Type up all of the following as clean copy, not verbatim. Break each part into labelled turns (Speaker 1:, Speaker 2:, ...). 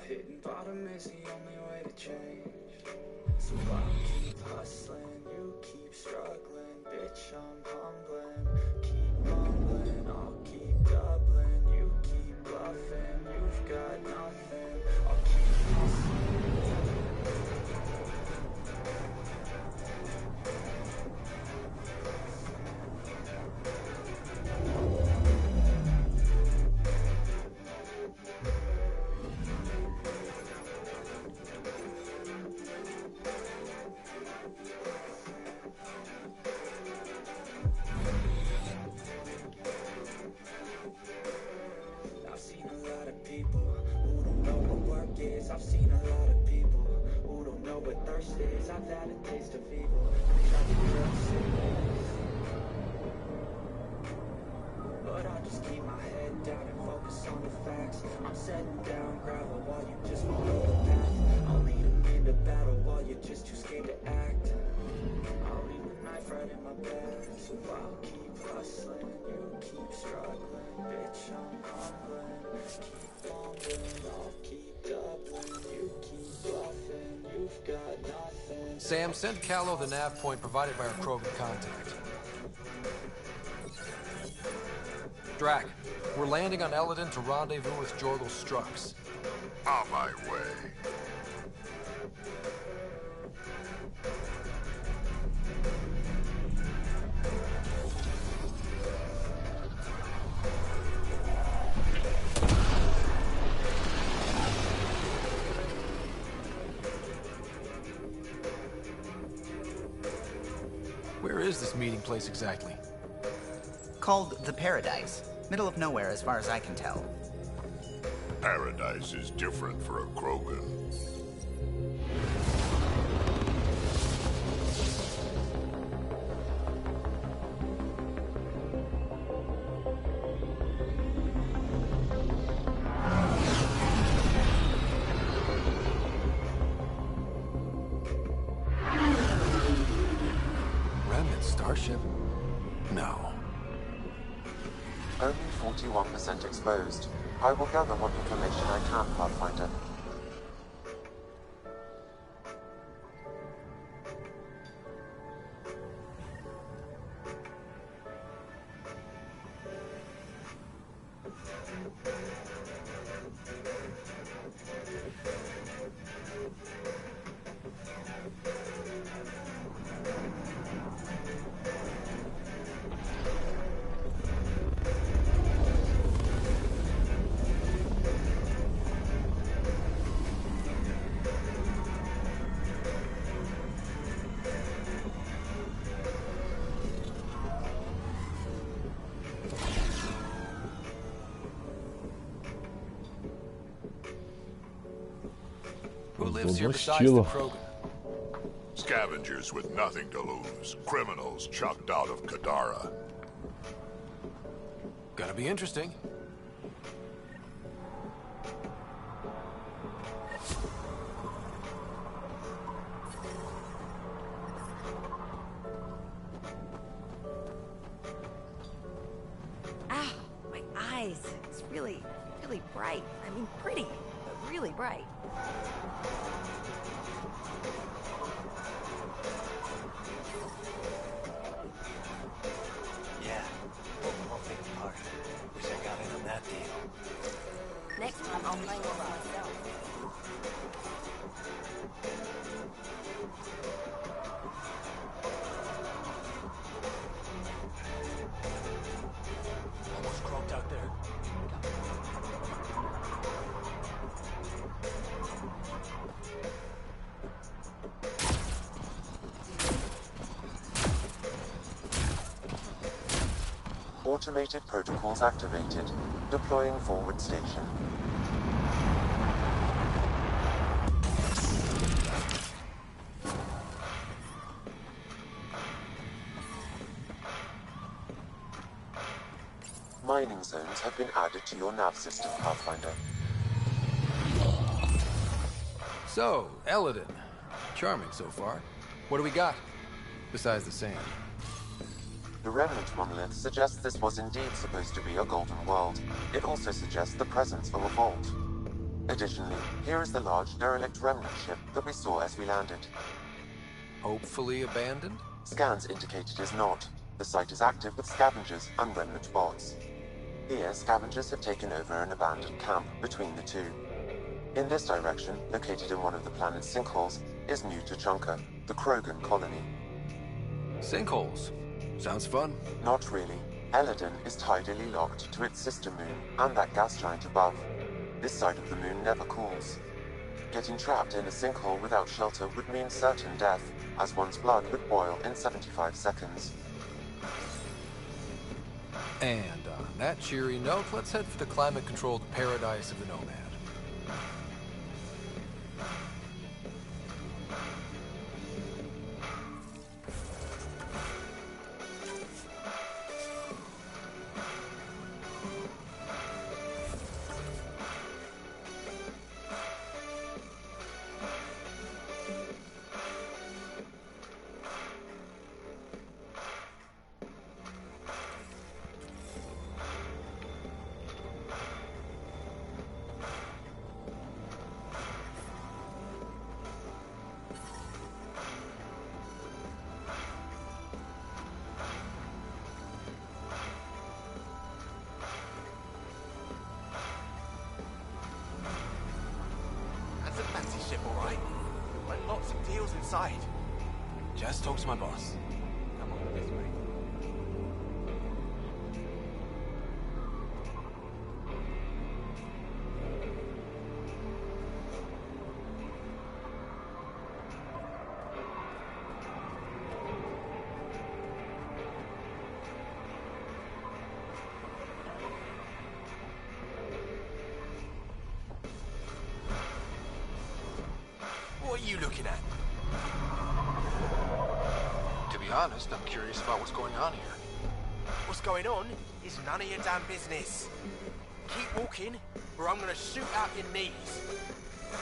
Speaker 1: Hitting bottom is the only way to change. So I'll keep hustling, you keep struggling. Bitch, I'm humbling. Keep mumbling, I'll keep doubling. You keep bluffing, you've got nothing. I'll keep hustling. I've seen a lot of people who don't know what thirst is. I've had a taste of evil. But I'll just keep my head down and focus on the facts. I'm setting down gravel while you just follow the path. I'll lead them into battle while you're just too scared to act. I'll leave a knife right in my back. So I'll keep hustling, you keep struggling. Bitch, I'm humbling. Keep fumbling, I'll keep doubling. You keep bluffing, you've got nothing.
Speaker 2: Sam, send Callow the nav point provided by our Krogan contact. Drac, we're landing on Eladin to rendezvous with Jorgel Strux.
Speaker 3: On my way.
Speaker 2: Where is this meeting place exactly?
Speaker 4: Called the Paradise. Middle of nowhere as far as I can tell.
Speaker 3: Paradise is different for a Krogan.
Speaker 2: Remnant starship? No.
Speaker 5: Only 41% exposed. I will gather what information I can, Pathfinder.
Speaker 2: Who lives here besides the Krogan?
Speaker 3: Scavengers with nothing to lose. Criminals chucked out of Kadara.
Speaker 2: Gonna be interesting.
Speaker 6: Ah, my eyes. It's really, really bright. I mean, pretty, but really bright.
Speaker 7: Yeah, won't take the part. Wish I got in on that deal.
Speaker 6: Next time I'll play over myself.
Speaker 7: Almost croaked out there.
Speaker 5: Automated protocols activated. Deploying forward station. Mining zones have been added to your nav system, Pathfinder.
Speaker 2: So, Eladin. Charming so far. What do we got? Besides the sand.
Speaker 5: The remnant monolith suggests this was indeed supposed to be a golden world. It also suggests the presence of a vault. Additionally, here is the large derelict remnant ship that we saw as we landed.
Speaker 2: Hopefully abandoned?
Speaker 5: Scans indicate it is not. The site is active with scavengers and remnant bots. Here, scavengers have taken over an abandoned camp between the two. In this direction, located in one of the planet's sinkholes, is New Tuchanka, the Krogan colony.
Speaker 2: Sinkholes? Sounds fun.
Speaker 5: Not really. Eladon is tidally locked to its sister moon and that gas giant above. This side of the moon never cools. Getting trapped in a sinkhole without shelter would mean certain death, as one's blood would boil in 75 seconds.
Speaker 2: And on that cheery note, let's head for the climate-controlled paradise of the Nomad.
Speaker 7: Inside. Just talk to my boss. Come on, this way. What are you looking at?
Speaker 2: To be honest, I'm curious about what's going on here.
Speaker 7: What's going on is none of your damn business. Keep walking, or I'm gonna shoot out your knees.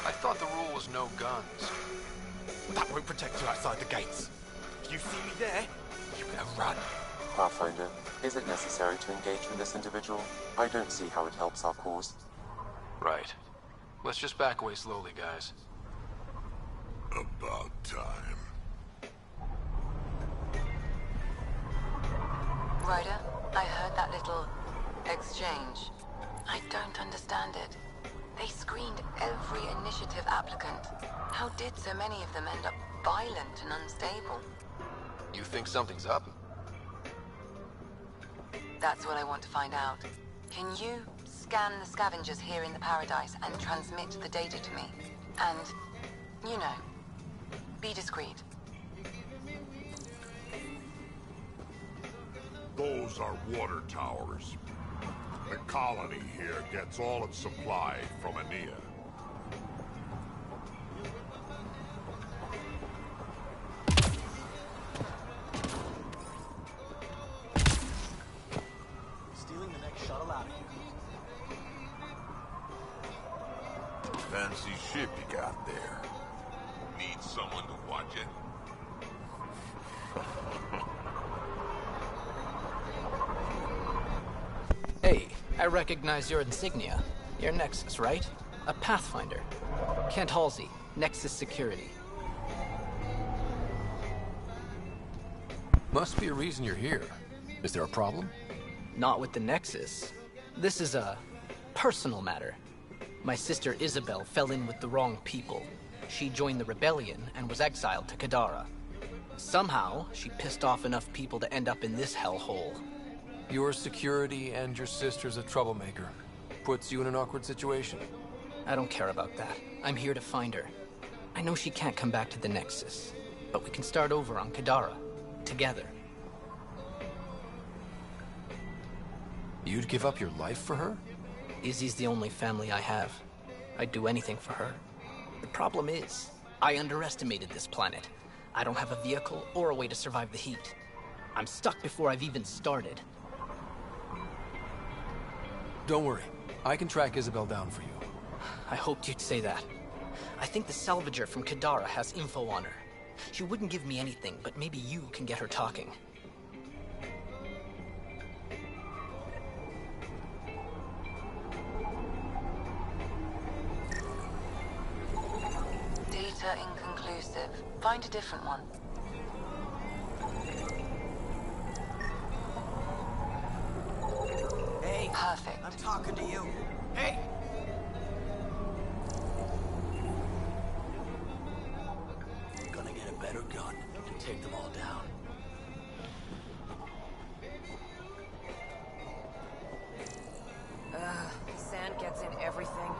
Speaker 2: I thought the rule was no guns.
Speaker 7: That won't protect you outside the gates. If you see me there, you better run.
Speaker 5: Pathfinder, is it necessary to engage with this individual? I don't see how it helps our cause.
Speaker 2: Right. Let's just back away slowly, guys.
Speaker 3: About time.
Speaker 8: Ryder, I heard that little exchange. I don't understand it. They screened every initiative applicant. How did so many of them end up violent and unstable?
Speaker 2: You think something's up?
Speaker 8: That's what I want to find out. Can you scan the scavengers here in the Paradise and transmit the data to me? And, you know, be discreet.
Speaker 3: Those are water towers. The colony here gets all its supply from Ania.
Speaker 7: Stealing the next shuttle out of here.
Speaker 3: Fancy ship you got there. Need someone to watch it?
Speaker 9: Hey, I recognize your insignia. You're Nexus, right? A Pathfinder. Kent Halsey, Nexus Security.
Speaker 2: Must be a reason you're here. Is there a problem?
Speaker 9: Not with the Nexus. This is a personal matter. My sister Isabel fell in with the wrong people. She joined the rebellion and was exiled to Kadara. Somehow, she pissed off enough people to end up in this hellhole.
Speaker 2: Your security and your sister's a troublemaker. Puts you in an awkward situation.
Speaker 9: I don't care about that. I'm here to find her. I know she can't come back to the Nexus, but we can start over on Kadara. Together.
Speaker 2: You'd give up your life for her?
Speaker 9: Izzy's the only family I have. I'd do anything for her. The problem is, I underestimated this planet. I don't have a vehicle or a way to survive the heat. I'm stuck before I've even started.
Speaker 2: Don't worry. I can track Isabel down for you.
Speaker 9: I hoped you'd say that. I think the salvager from Kadara has info on her. She wouldn't give me anything, but maybe you can get her talking.
Speaker 8: inconclusive. Find a different one.
Speaker 7: Hey,
Speaker 8: Perfect.
Speaker 7: I'm talking to you. Hey!
Speaker 10: Gonna get a better gun and take them all down.
Speaker 6: Sand gets in everything.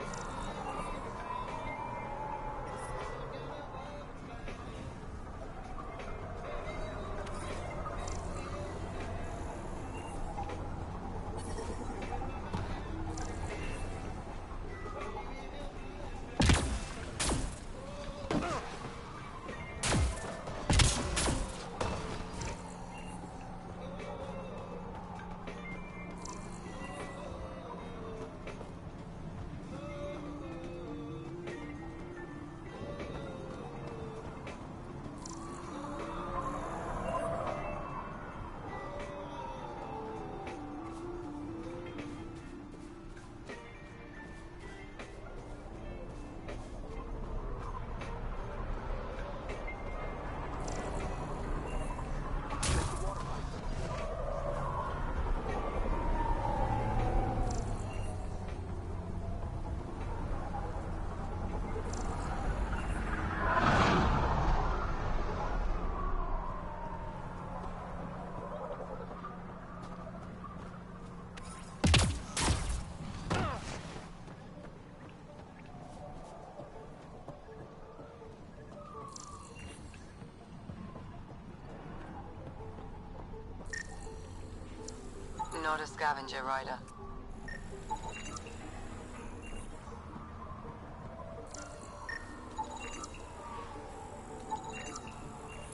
Speaker 8: Not a scavenger rider.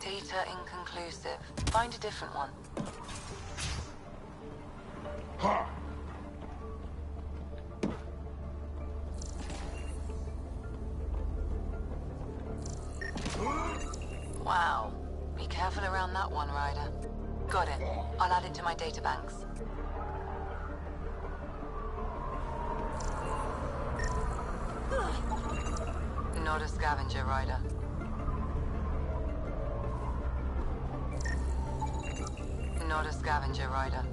Speaker 8: Data inconclusive. Find a different one.
Speaker 3: Ha!
Speaker 8: Wow. Be careful around that one, Ryder. Got it. I'll add it to my databanks. Not a scavenger rider. Not a scavenger rider.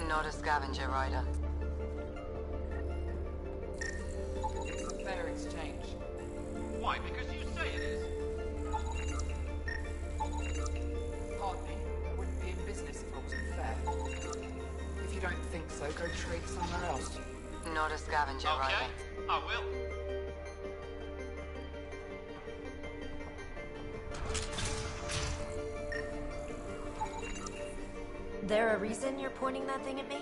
Speaker 8: Not a scavenger rider.
Speaker 11: Fair exchange. Why? Because you say it is. Pardon me, I wouldn't be in business if I wasn't fair. If you don't think so, go trade somewhere else.
Speaker 8: Not a scavenger rider.
Speaker 11: Okay, I will.
Speaker 6: There a reason you're pointing that thing at me?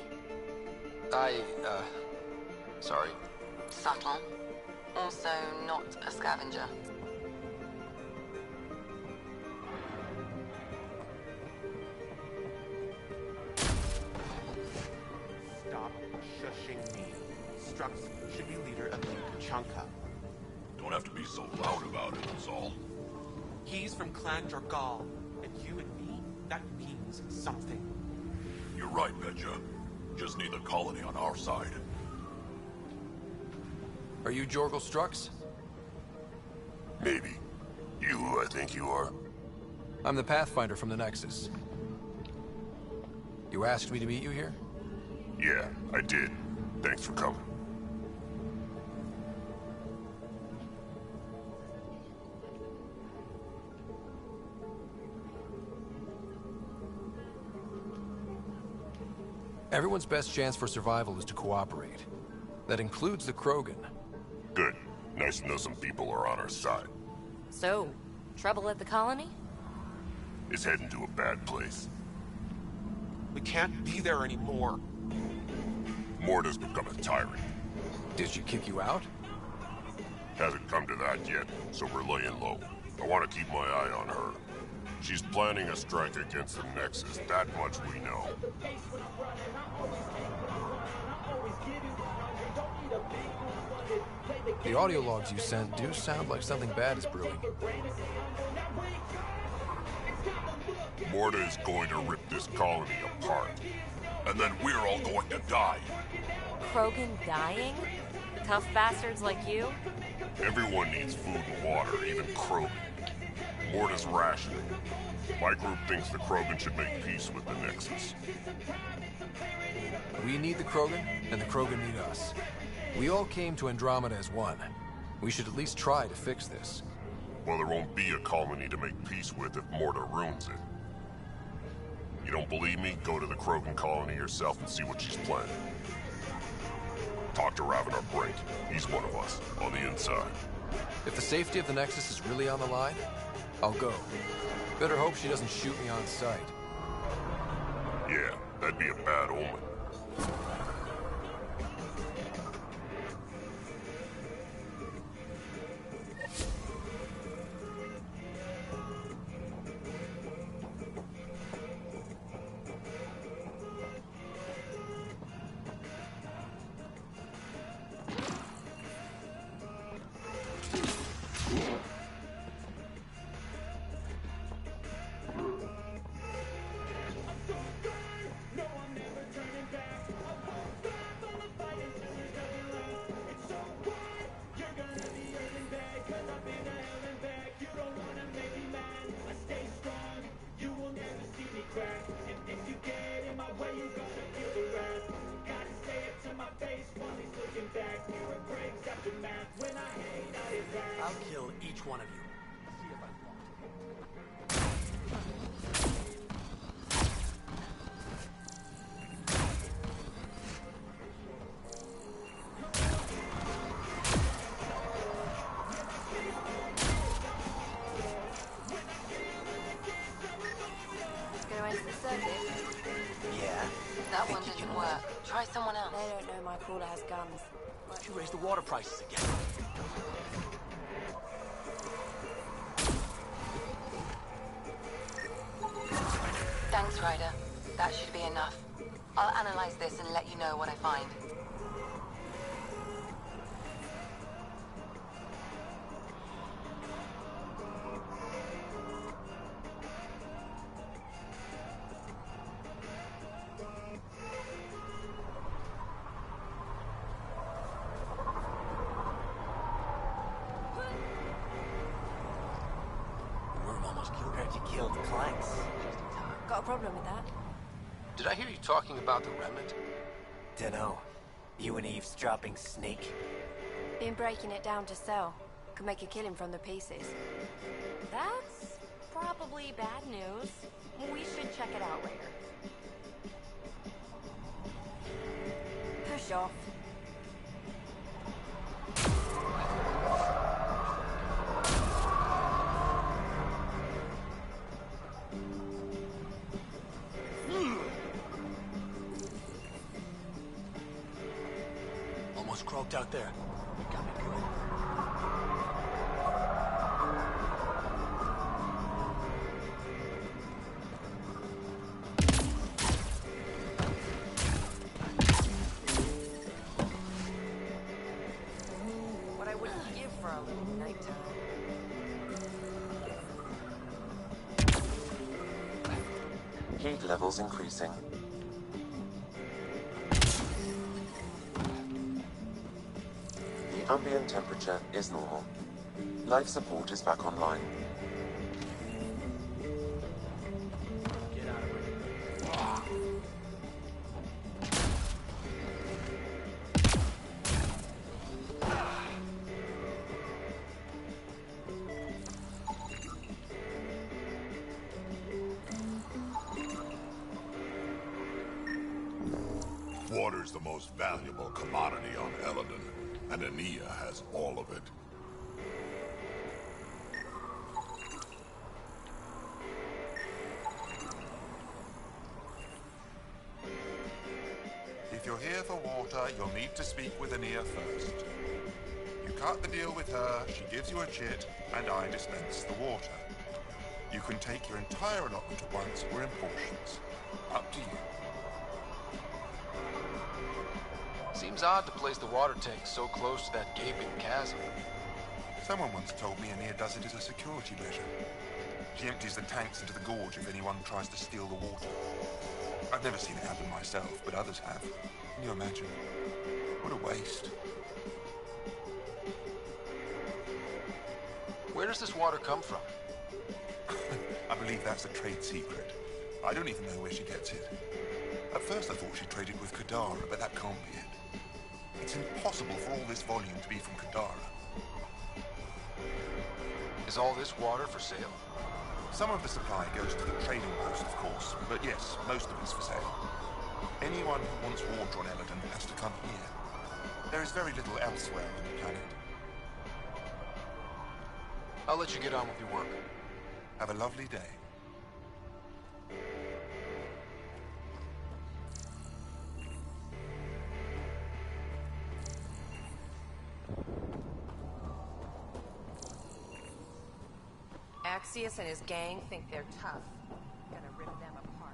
Speaker 2: Sorry.
Speaker 8: Subtle. Also not a scavenger.
Speaker 12: Stop shushing me. Strux should be leader of New Kachanka.
Speaker 3: Don't have to be so loud about it, that's all.
Speaker 12: He's from Clan Jorgal, and you and me, that means something.
Speaker 3: You're right, Betcha. Just need the colony on our side.
Speaker 2: Are you Jorgal Strux?
Speaker 3: Maybe. You who I think you are?
Speaker 2: I'm the Pathfinder from the Nexus. You asked me to meet you here?
Speaker 3: Yeah, I did. Thanks for coming.
Speaker 2: Everyone's best chance for survival is to cooperate. That includes the Krogan.
Speaker 3: Good. Nice to know some people are on our side.
Speaker 6: So, trouble at the colony?
Speaker 3: It's heading to a bad place.
Speaker 12: We can't be there anymore.
Speaker 3: Morta's become a tyrant.
Speaker 2: Did she kick you out?
Speaker 3: Hasn't come to that yet, so we're laying low. I want to keep my eye on her. She's planning a strike against the Nexus, that much we know.
Speaker 2: The audio logs you sent do sound like something bad is brewing.
Speaker 3: Morta is going to rip this colony apart. And then we're all going to die.
Speaker 6: Krogan dying? Tough bastards like you?
Speaker 3: Everyone needs food and water, even Krogan. Morta's rationing. My group thinks the Krogan should make peace with the Nexus.
Speaker 2: We need the Krogan, and the Krogan need us. We all came to Andromeda as one. We should at least try to fix this.
Speaker 3: Well, there won't be a colony to make peace with if Morta ruins it. You don't believe me? Go to the Krogan colony yourself and see what she's planning. Talk to Ravenar Brink. He's one of us, on the inside.
Speaker 2: If the safety of the Nexus is really on the line, I'll go. Better hope she doesn't shoot me on sight.
Speaker 3: Yeah, that'd be a bad omen.
Speaker 10: I'll kill each one of you. See if I
Speaker 8: Gonna enter the circuit?
Speaker 4: Yeah.
Speaker 8: That one didn't work. Try someone else.
Speaker 6: They don't know my crawler has guns.
Speaker 10: Why'd you raise the water prices again?
Speaker 8: Thanks, Ryder. That should be enough. I'll analyze this and let you know what I find.
Speaker 4: Killed Clanks.
Speaker 6: Got a problem with that?
Speaker 2: Did I hear you talking about the remnant?
Speaker 4: Dunno. You an eavesdropping snake?
Speaker 6: Been breaking it down to sell. Could make a killing from the pieces. That's probably bad news. We should check it out later. Push off.
Speaker 10: Almost croaked out there. Got me good.
Speaker 6: What I wouldn't give for a little nighttime.
Speaker 5: Heat levels increasing. The ambient temperature is normal. Life support is back online.
Speaker 10: Get out of here.
Speaker 3: Water's the most valuable commodity on Eladon, and Ania has all of it.
Speaker 13: If you're here for water, you'll need to speak with Ania first. You cut the deal with her, she gives you a chit, and I dispense the water. You can take your entire allotment at once or in portions. Up to you.
Speaker 2: Seems odd to place the water tank so close to that gaping chasm.
Speaker 13: Someone once told me Ania does it as a security measure. She empties the tanks into the gorge if anyone tries to steal the water. I've never seen it happen myself, but others have. Can you imagine? What a waste.
Speaker 2: Where does this water come from?
Speaker 13: I believe that's a trade secret. I don't even know where she gets it. At first I thought she traded with Kadara, but that can't be it. It's impossible for all this volume to be from Kadara.
Speaker 2: Is all this water for sale?
Speaker 13: Some of the supply goes to the trading post, of course, but yes, most of it's for sale. Anyone who wants water on Eldon has to come here. There is very little elsewhere on the planet.
Speaker 2: I'll let you get on with your work.
Speaker 13: Have a lovely day.
Speaker 14: Axius and his gang think they're tough. Gonna rip them apart.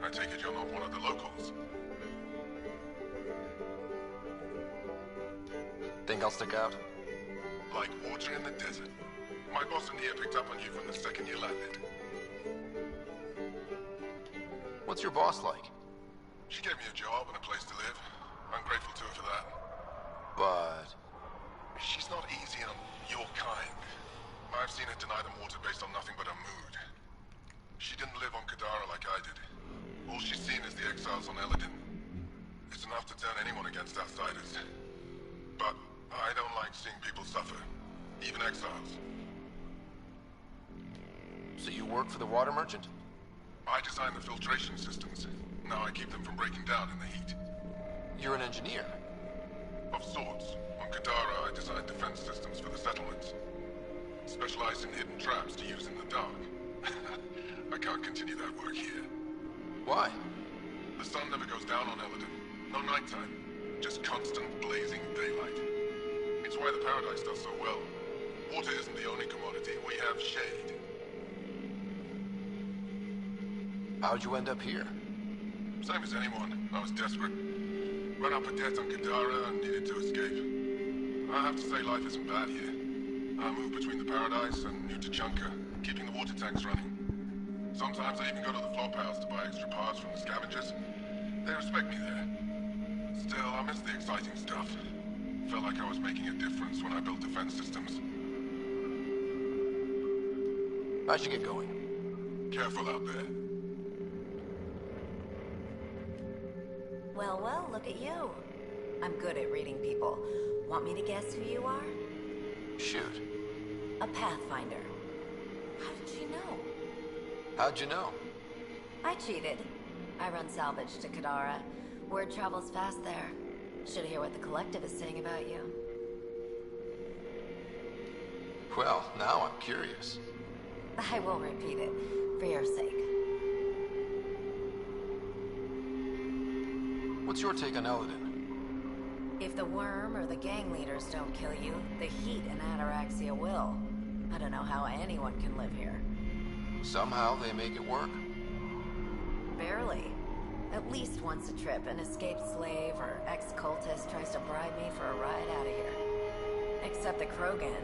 Speaker 3: I take it you're not one of the locals.
Speaker 2: Think I'll stick out?
Speaker 3: Like water in the desert. My boss in here picked up on you from the second you landed.
Speaker 2: What's your boss like?
Speaker 3: She gave me a job and a place to live. I'm grateful to her for that.
Speaker 2: But...
Speaker 3: she's not easy on your kind. I've seen her deny them water based on nothing but her mood. She didn't live on Kadara like I did. All she's seen is the exiles on Eladin. It's enough to turn anyone against outsiders. But I don't like seeing people suffer, even exiles.
Speaker 2: So you work for the water merchant?
Speaker 3: I design the filtration systems. Now I keep them from breaking down in the heat.
Speaker 2: You're an engineer?
Speaker 3: Of sorts. On Kadara, I design defense systems for the settlements. Specialize in hidden traps to use in the dark. I can't continue that work here.
Speaker 2: Why?
Speaker 3: The sun never goes down on Eladin. No nighttime. Just constant blazing daylight. It's why the Paradise does so well. Water isn't the only commodity. We have shade.
Speaker 2: How'd you end up here?
Speaker 3: Same as anyone. I was desperate. Ran up a debt on Kadara and needed to escape. I have to say life isn't bad here. I move between the Paradise and New Tachanka, keeping the water tanks running. Sometimes I even go to the flop house to buy extra parts from the scavengers. They respect me there. Still, I miss the exciting stuff. Felt like I was making a difference when I built defense systems.
Speaker 2: I should get going.
Speaker 3: Careful out there.
Speaker 6: Well, well, look at you. I'm good at reading people. Want me to guess who you are?
Speaker 2: Shoot.
Speaker 6: A Pathfinder. How did you know?
Speaker 2: How'd you know?
Speaker 6: I cheated. I run salvage to Kadara. Word travels fast there. Should hear what the Collective is saying about you.
Speaker 2: Well, now I'm curious.
Speaker 6: I won't repeat it, for your sake.
Speaker 2: What's your take on Eladin?
Speaker 6: If the worm or the gang leaders don't kill you, the heat in Ataraxia will. I don't know how anyone can live here.
Speaker 2: Somehow they make it work?
Speaker 6: Barely. At least once a trip, an escaped slave or ex-cultist tries to bribe me for a ride out of here. Except the Krogan.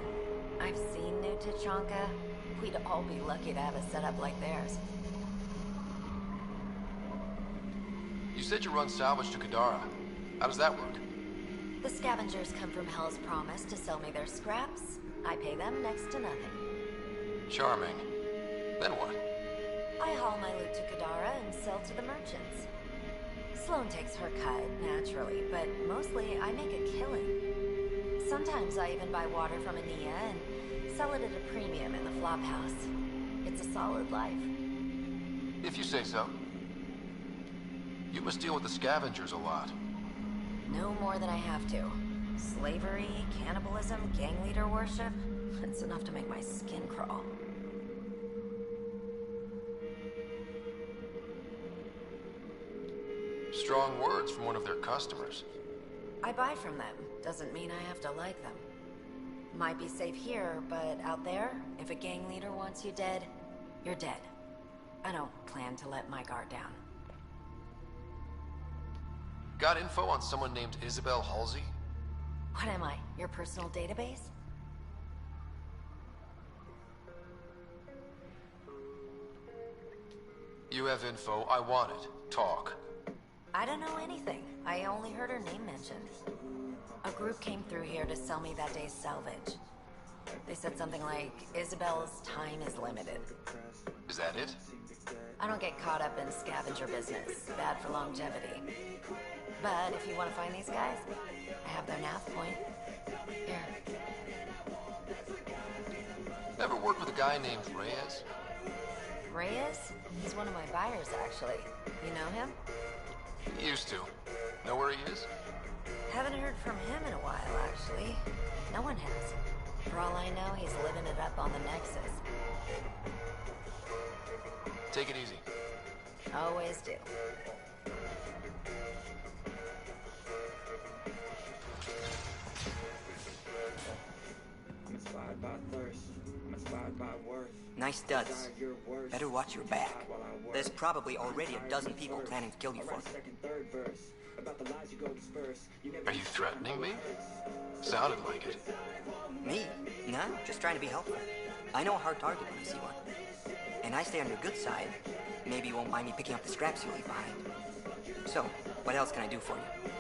Speaker 6: I've seen New Tachanka. We'd all be lucky to have a setup like theirs.
Speaker 2: said you run salvage to Kadara. How does that work?
Speaker 6: The scavengers come from Hell's Promise to sell me their scraps. I pay them next to nothing.
Speaker 2: Charming. Then what?
Speaker 6: I haul my loot to Kadara and sell to the merchants. Sloane takes her cut, naturally, but mostly I make a killing. Sometimes I even buy water from Ania and sell it at a premium in the flop house. It's a solid life.
Speaker 2: If you say so. You must deal with the scavengers a lot.
Speaker 6: No more than I have to. Slavery, cannibalism, gang leader worship. It's enough to make my skin crawl.
Speaker 2: Strong words from one of their customers.
Speaker 6: I buy from them. Doesn't mean I have to like them. Might be safe here, but out there, if a gang leader wants you dead, you're dead. I don't plan to let my guard down.
Speaker 2: Got info on someone named Isabel Halsey?
Speaker 6: What am I, your personal database?
Speaker 2: You have info. I want it. Talk.
Speaker 6: I don't know anything. I only heard her name mentioned. A group came through here to sell me that day's salvage. They said something like, Isabel's time is limited.
Speaker 2: Is that it?
Speaker 6: I don't get caught up in scavenger business. Bad for longevity. But if you want to find these guys, I have their nav point. Here.
Speaker 2: Ever worked with a guy named Reyes?
Speaker 6: Reyes? He's one of my buyers, actually. You know him?
Speaker 2: Used to. Know where he is?
Speaker 6: Haven't heard from him in a while, actually. No one has. For all I know, he's living it up on the Nexus.
Speaker 2: Take it easy.
Speaker 6: Always do.
Speaker 1: I'm inspired by thirst. I'm inspired by worth.
Speaker 15: Nice studs. Better watch your back. There's probably already a dozen people planning to kill you for it.
Speaker 2: Are you threatening me? Sounded like it.
Speaker 15: Me? No, just trying to be helpful. I know a hard target when I see one. And I stay on your good side. Maybe you won't mind me picking up the scraps you leave behind. So, what else can I do for you?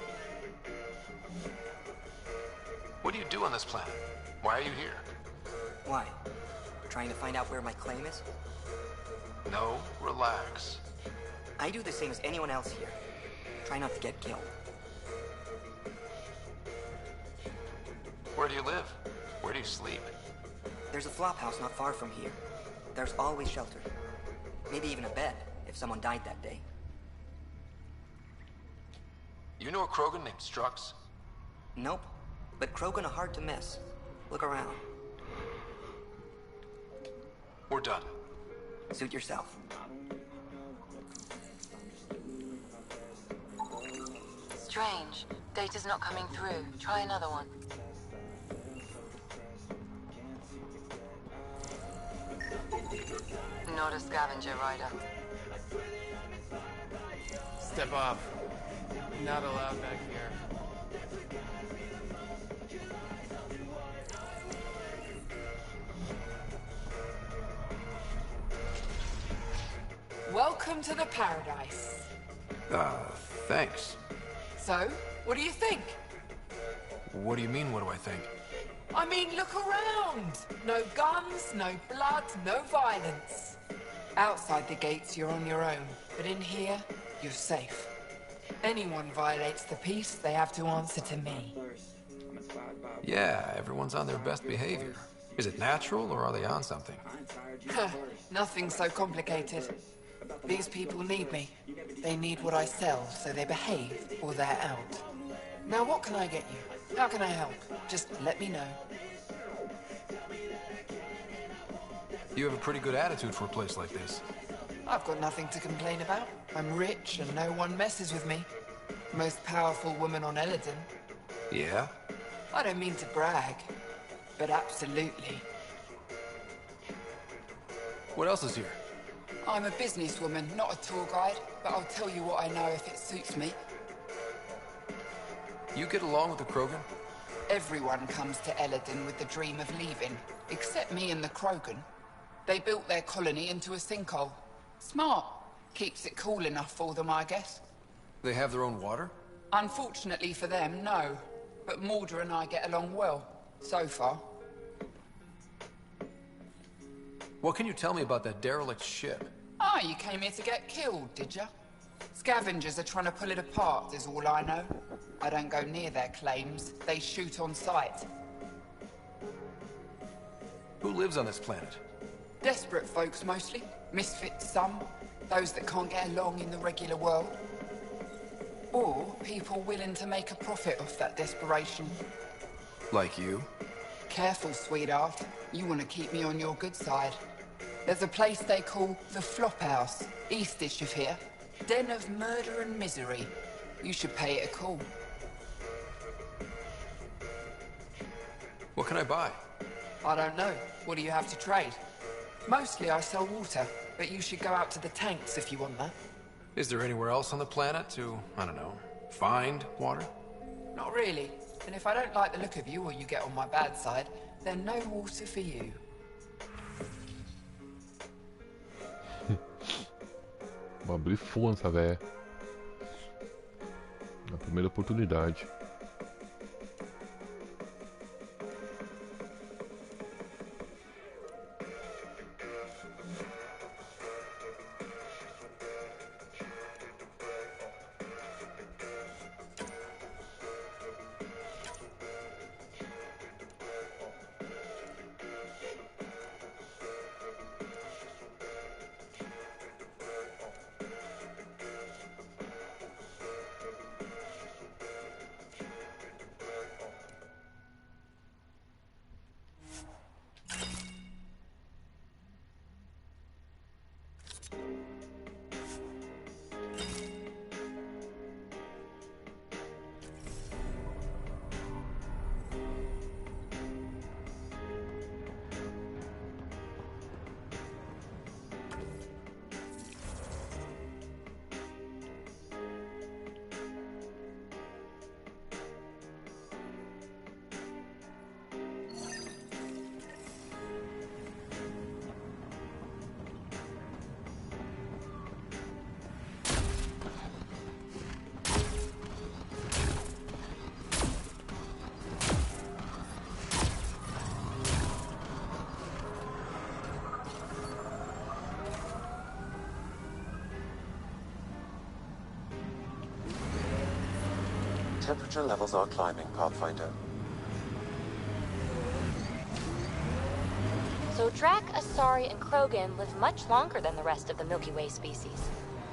Speaker 2: What do you do on this planet? Why are you here?
Speaker 15: Why? Trying to find out where my claim is?
Speaker 2: No, relax.
Speaker 15: I do the same as anyone else here. Try not to get killed.
Speaker 2: Where do you live? Where do you sleep?
Speaker 15: There's a flop house not far from here. There's always shelter. Maybe even a bed, if someone died that day.
Speaker 2: You know a Krogan named Strux?
Speaker 15: Nope. But Krogan are hard to miss. Look around.
Speaker 2: We're done.
Speaker 15: Suit yourself.
Speaker 8: Strange. Data's not coming through. Try another one. Not a scavenger rider.
Speaker 16: Step off. Not allowed back here.
Speaker 11: Welcome to the paradise.
Speaker 2: Thanks.
Speaker 11: So, what do you think?
Speaker 2: What do you mean, what do I think?
Speaker 11: I mean, look around. No guns, no blood, no violence. Outside the gates, you're on your own. But in here, you're safe. Anyone violates the peace, they have to answer to me.
Speaker 2: Yeah, everyone's on their best behavior. Is it natural, or are they on something?
Speaker 11: Nothing so complicated. These people need me. They need what I sell, so they behave, or they're out. Now what can I get you? How can I help? Just let me know.
Speaker 2: You have a pretty good attitude for a place like this.
Speaker 11: I've got nothing to complain about. I'm rich and no one messes with me. Most powerful woman on Eladin.
Speaker 2: Yeah?
Speaker 11: I don't mean to brag, but absolutely.
Speaker 2: What else is here?
Speaker 11: I'm a businesswoman, not a tour guide, but I'll tell you what I know if it suits me.
Speaker 2: You get along with the Krogan?
Speaker 11: Everyone comes to Eladin with the dream of leaving, except me and the Krogan. They built their colony into a sinkhole. Smart. Keeps it cool enough for them, I guess.
Speaker 2: They have their own water?
Speaker 11: Unfortunately for them, no. But Mordor and I get along well, so far.
Speaker 2: What can you tell me about that derelict ship?
Speaker 11: Ah, you came here to get killed, did ya? Scavengers are trying to pull it apart, is all I know. I don't go near their claims. They shoot on sight.
Speaker 2: Who lives on this planet?
Speaker 11: Desperate folks, mostly. Misfits, some. Those that can't get along in the regular world. Or people willing to make a profit off that desperation.
Speaker 2: Like you?
Speaker 11: Careful, sweetheart. You want to keep me on your good side. There's a place they call the Flop House, eastish of here. Den of murder and misery. You should pay it a call.
Speaker 2: What can I buy?
Speaker 11: I don't know. What do you have to trade? Mostly I sell water, but you should go out to the tanks if you want that.
Speaker 2: Is there anywhere else on the planet to, I don't know, find water?
Speaker 11: Not really. And if I don't like the look of you or you get on my bad side, then no water for you.
Speaker 17: Vou abrir full essa véia. Na primeira oportunidade.
Speaker 5: Temperature levels are climbing, Pathfinder.
Speaker 18: So Drac, Asari, and Krogan live much longer than the rest of the Milky Way species.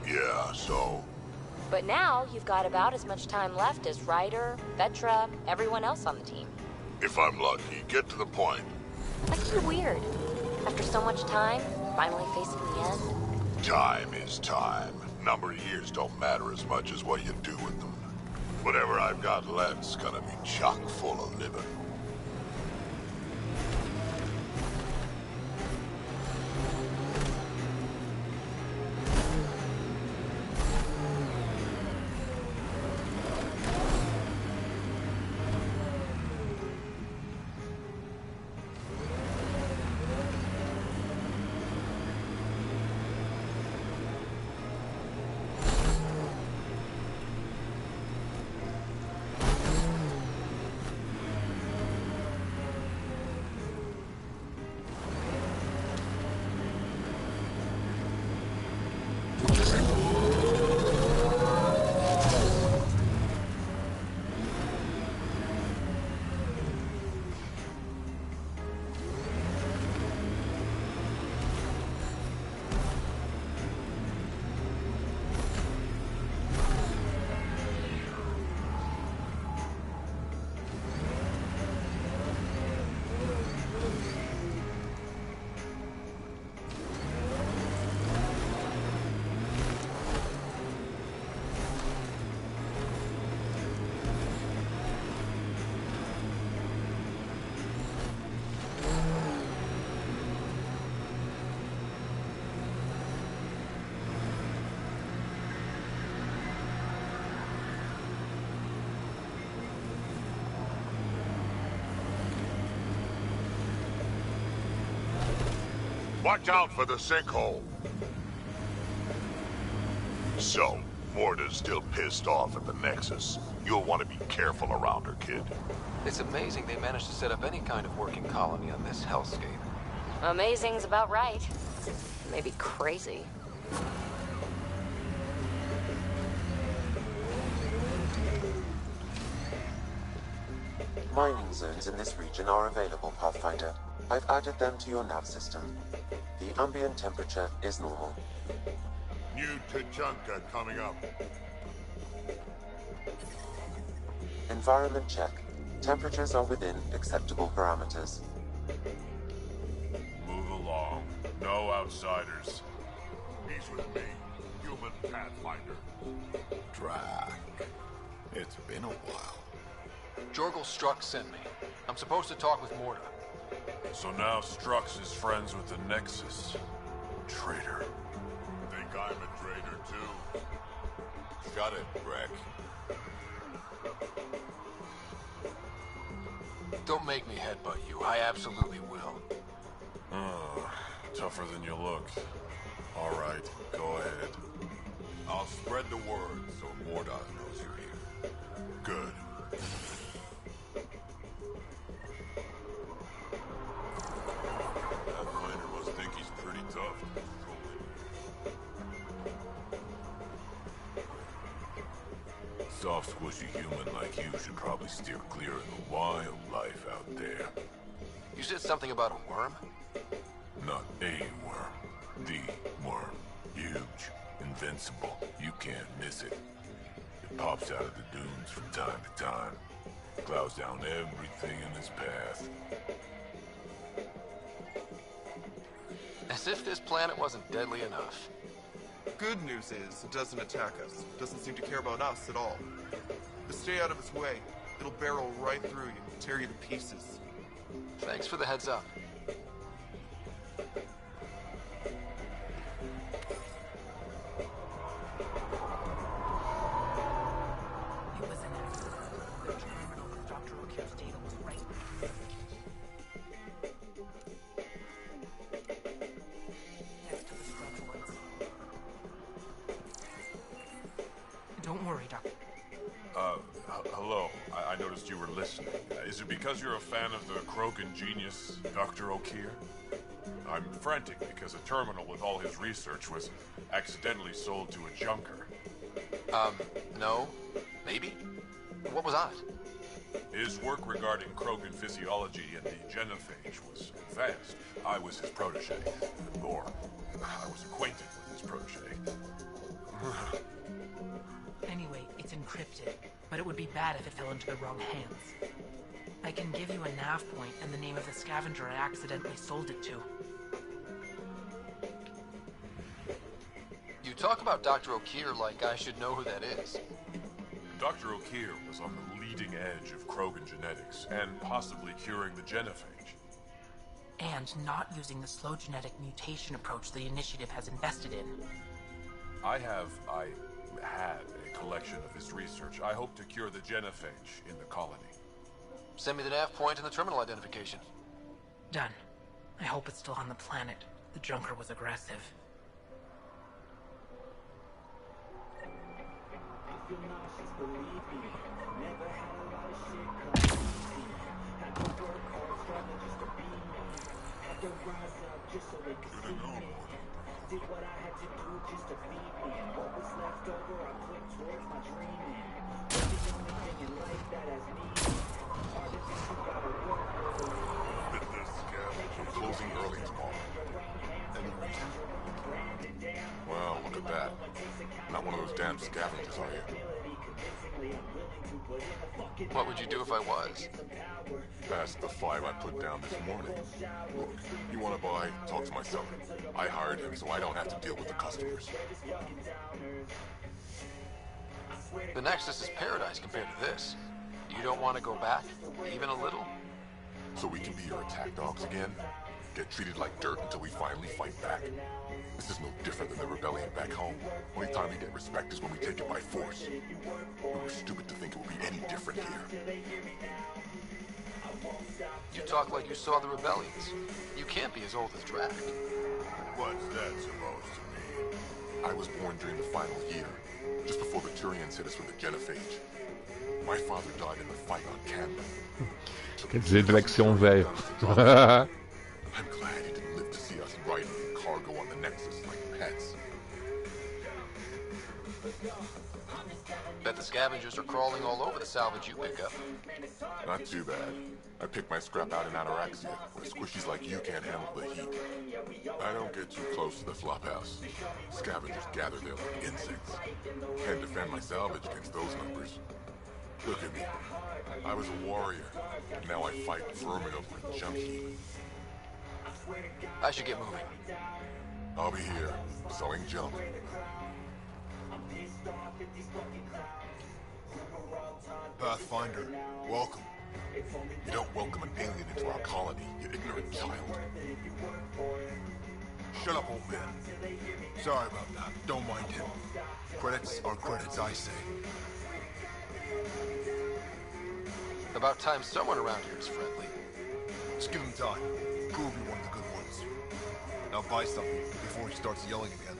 Speaker 19: Yeah, so?
Speaker 18: But now you've got about as much time left as Ryder, Vetra, everyone else on the team.
Speaker 19: If I'm lucky, get to the point.
Speaker 18: Like you're weird. After so much time, finally facing the end.
Speaker 19: Time is time. Number of years don't matter as much as what you do with them. Whatever I've got left's gonna be chock full of living. Watch out for the sinkhole. So, Morta's still pissed off at the Nexus. You'll want to be careful around her, kid.
Speaker 2: It's amazing they managed to set up any kind of working colony on this hellscape.
Speaker 18: Amazing's about right. Maybe crazy.
Speaker 5: Mining zones in this region are available, Pathfinder. I've added them to your nav system. The ambient temperature is normal.
Speaker 19: New Tachanka coming up.
Speaker 5: Environment check. Temperatures are within acceptable parameters.
Speaker 19: Move along. No outsiders. He's with me, human Pathfinder.
Speaker 2: Drac. It's been a while. Jorgel Strux sent me. I'm supposed to talk with Morta.
Speaker 20: So now Strux is friends with the Nexus. Traitor.
Speaker 19: Think I'm a traitor too? Shut it, Breck.
Speaker 2: Don't make me headbutt you. I absolutely will.
Speaker 20: Tougher than you look. All right, go ahead.
Speaker 19: I'll spread the word so Morta knows you're here.
Speaker 20: Good.
Speaker 19: Pathfinder must think he's pretty tough.
Speaker 20: Soft, squishy human like you should probably steer clear of the wildlife out there.
Speaker 2: You said something about a worm?
Speaker 20: Not a worm. The worm. Huge. Invincible. You can't miss it. It pops out of the dunes from time to time. Plows down everything in its path.
Speaker 2: As if this planet wasn't deadly enough.
Speaker 21: Good news is, it doesn't attack us. It doesn't seem to care about us at all. But stay out of its way. It'll barrel right through you, tear you to pieces.
Speaker 2: Thanks for the heads up.
Speaker 22: It was an accident. The terminal with Dr. O'Keefe's data was right. Next to the structural ones. Don't worry, Doctor.
Speaker 20: Hello. I noticed you were listening. Is it because you're a fan of the Krogan genius, Dr. O'Keefe? I'm frantic because a terminal with all his research was accidentally sold to a junker.
Speaker 2: No. Maybe? What was on it?
Speaker 20: His work regarding Krogan physiology and the genophage was vast. I was his protege. Or, I was acquainted with his protege.
Speaker 22: Anyway, it's encrypted, but it would be bad if it fell into the wrong hands. I can give you a nav point and the name of the scavenger I accidentally sold it to.
Speaker 2: You talk about Dr. O'Keefe like I should know who that is.
Speaker 20: Dr. O'Keefe was on the leading edge of Krogan genetics and possibly curing the genophage.
Speaker 22: And not using the slow genetic mutation approach the Initiative has invested in.
Speaker 20: I had a collection of his research. I hope to cure the genophage in the colony.
Speaker 2: Send me the nav point and the terminal identification.
Speaker 22: Done. I hope it's still on the planet. The junker was aggressive.
Speaker 1: Did what I had to do just to feed me, and what was left over I put towards my dreaming. But the only thing in life that has meaning are the things you gotta work for.
Speaker 19: Hit this scavenge. I'm closing early tomorrow.
Speaker 20: Any reason?
Speaker 19: Well, look at that. Not one of those damn scavengers, are you?
Speaker 2: What would you do if I was?
Speaker 19: That's the 5 I put down this morning. Look, you want to buy? Talk to my seller. I hired him so I don't have to deal with the customers.
Speaker 2: The Nexus is paradise compared to this. You don't want to go back, even a little?
Speaker 19: So we can be your attack dogs again? Get treated like dirt until we finally fight back? This is no different than the rebellion back home. Only time we get respect is when we take it by force. We were stupid to think it would be any different here.
Speaker 2: You talk like you saw the rebellions. You can't be as old as Drac.
Speaker 19: What's that supposed to mean? I was born during the final year. just before the Turians hit us with the genophage. My father died in the fight on Canal.
Speaker 17: Quer dizer, Drexion velho.
Speaker 19: I'm glad he didn't live to see us riding cargo on the Nexus like pets.
Speaker 2: Bet the scavengers are crawling all over the salvage you pick up.
Speaker 19: Not too bad. I pick my scrap out in Ataraxia, where squishies like you can't handle the heat. I don't get too close to the flophouse. Scavengers gather there like insects. Can't defend my salvage against those numbers. Look at me. I was a warrior, and now I fight vermin over a junk heap.
Speaker 2: I should get moving.
Speaker 19: I'll be here, selling junk.
Speaker 7: Pathfinder, welcome.
Speaker 19: You don't welcome an alien into our colony, you ignorant child.
Speaker 7: Shut up, old man. Sorry about that. Don't mind him. Credits are credits, I say.
Speaker 2: About time someone around here is friendly.
Speaker 7: Just give him time. Prove you're one of the good ones. Now buy something before he starts yelling again.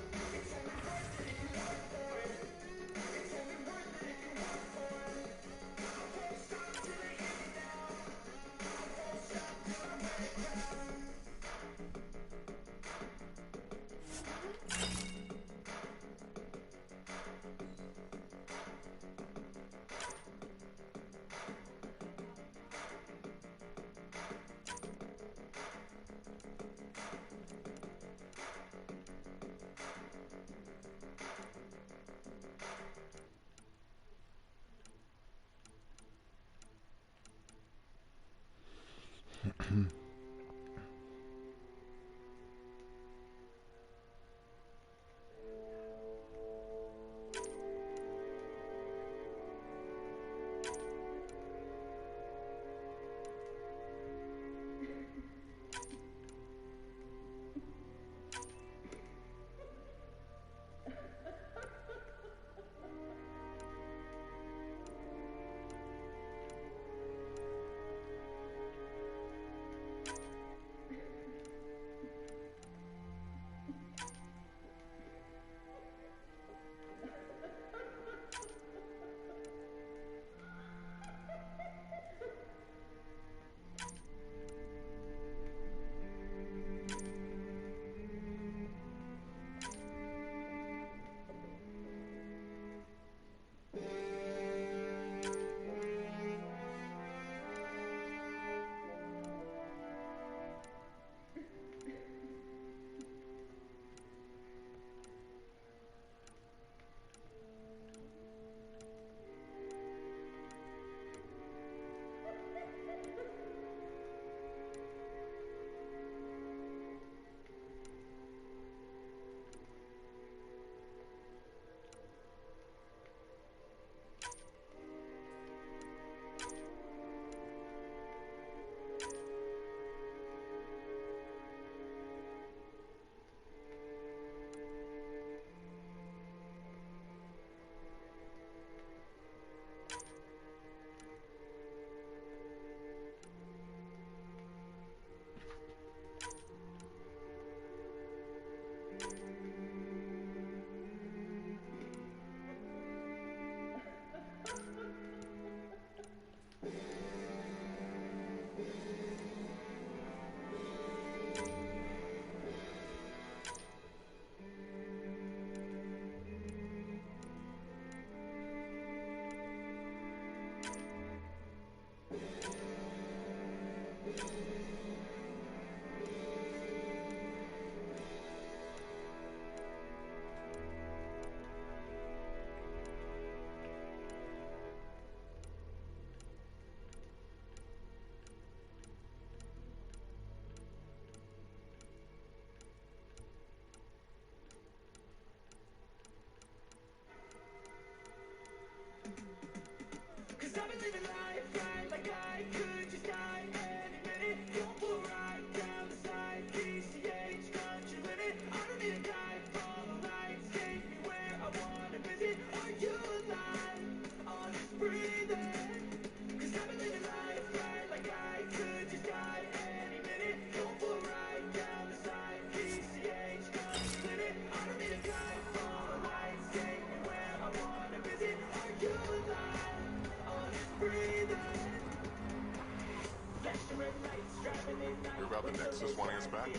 Speaker 19: Hear about the Nexus wanting us back?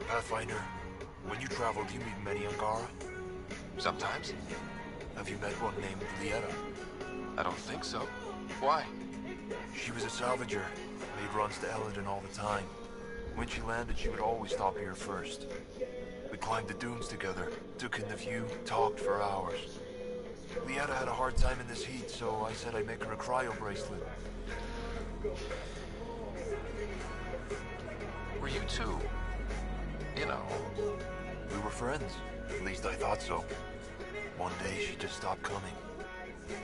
Speaker 9: Pathfinder, when you travel, do you meet many Angara?
Speaker 2: Sometimes.
Speaker 9: Have you met one named Lieta?
Speaker 2: I don't think so. Why?
Speaker 9: She was a salvager, made runs to Eladin all the time. When she landed, she would always stop here first. We climbed the dunes together, took in the view, talked for hours. Lieta had a hard time in this heat, so I said I'd make her a cryo bracelet.
Speaker 2: Were you two? You know.
Speaker 9: We were friends. At least I thought so. One day she just stopped coming.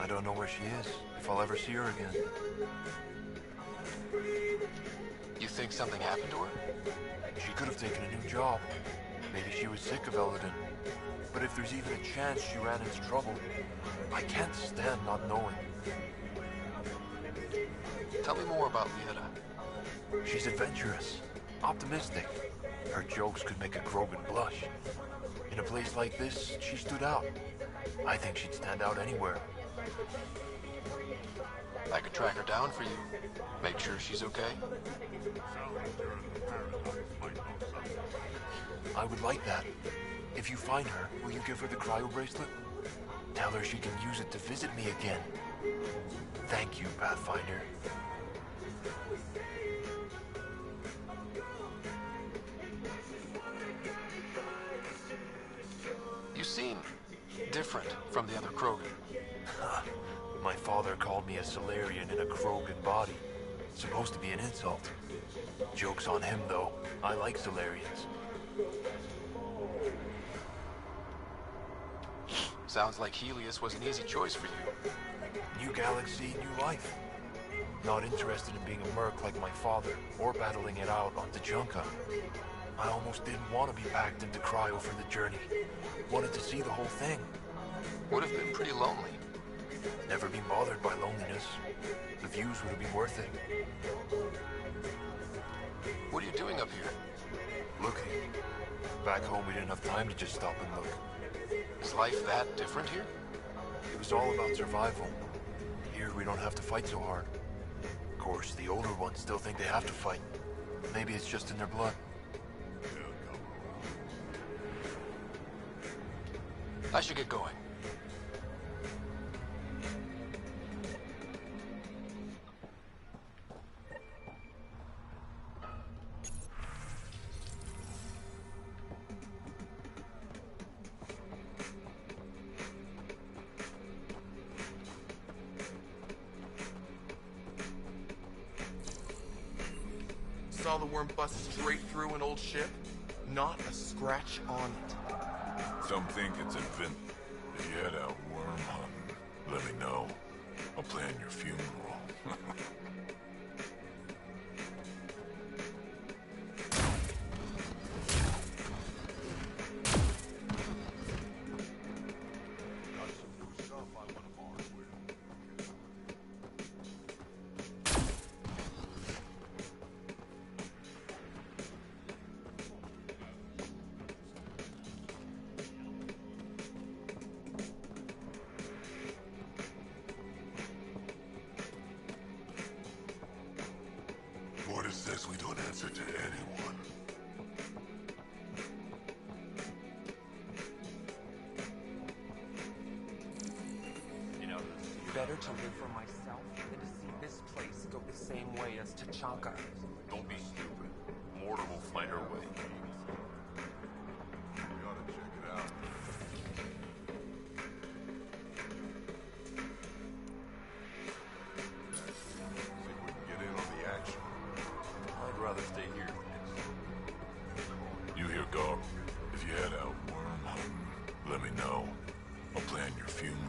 Speaker 9: I don't know where she is, if I'll ever see her again.
Speaker 2: You think something happened to her?
Speaker 9: She could have taken a new job. Maybe she was sick of Eladin. But if there's even a chance she ran into trouble, I can't stand not knowing.
Speaker 2: Tell me more about Lieta.
Speaker 9: She's adventurous, optimistic. Her jokes could make a Krogan blush. In a place like this, she stood out. I think she'd stand out anywhere.
Speaker 2: I could track her down for you. Make sure she's okay.
Speaker 9: I would like that. If you find her, will you give her the cryo bracelet? Tell her she can use it to visit me again. Thank you, Pathfinder.
Speaker 2: You seem different from the other Krogan.
Speaker 9: My father called me a Solarian in a Krogan body. Supposed to be an insult. Joke's on him, though. I like Solarians.
Speaker 2: Sounds like Helios was an easy choice for you.
Speaker 9: New galaxy, new life. Not interested in being a merc like my father, or battling it out on Tachanka. I almost didn't want to be packed into cryo for the journey. Wanted to see the whole thing.
Speaker 2: Would have been pretty lonely.
Speaker 9: Never been bothered by loneliness. The views would have been worth it.
Speaker 2: What are you doing up here?
Speaker 9: Looking. Back home we didn't have time to just stop and look.
Speaker 2: Is life that different here?
Speaker 9: It was all about survival. Here we don't have to fight so hard. Of course, the older ones still think they have to fight. Maybe it's just in their blood.
Speaker 2: I should get going.
Speaker 21: Saw the worm bust straight through an old ship? Not a scratch on it.
Speaker 19: Some think it's invented. If you head out worm hunting, let me know. I'll plan your funeral. What is this? We don't answer to anyone.
Speaker 12: You know, better to live for myself than to see this place go the same way as Tachanka.
Speaker 19: Don't be stupid. Mortar will find her way. We ought to check it out. See if we can get in on the action.
Speaker 9: I'd rather stay here.
Speaker 19: You hear, Garb? If you head out worm hunting, let me know. I'll plan your funeral.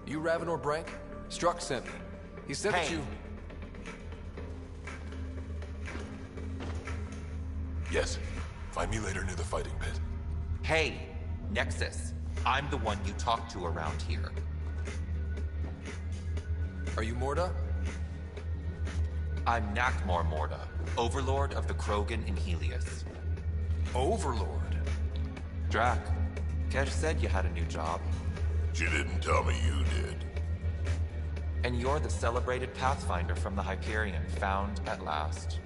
Speaker 4: You Ravenor Brank? Struck sent me. He said that you...
Speaker 19: Yes. Find me later near the fighting pit.
Speaker 10: Hey, Nexus. I'm the one you talk to around here.
Speaker 4: Are you Morda?
Speaker 10: I'm Nakmor Morda, Overlord of the Krogan in Helios.
Speaker 4: Overlord?
Speaker 10: Drac, Kesh said you had a new job.
Speaker 19: She didn't tell me you did.
Speaker 10: And you're the celebrated Pathfinder from the Hyperion, found at last.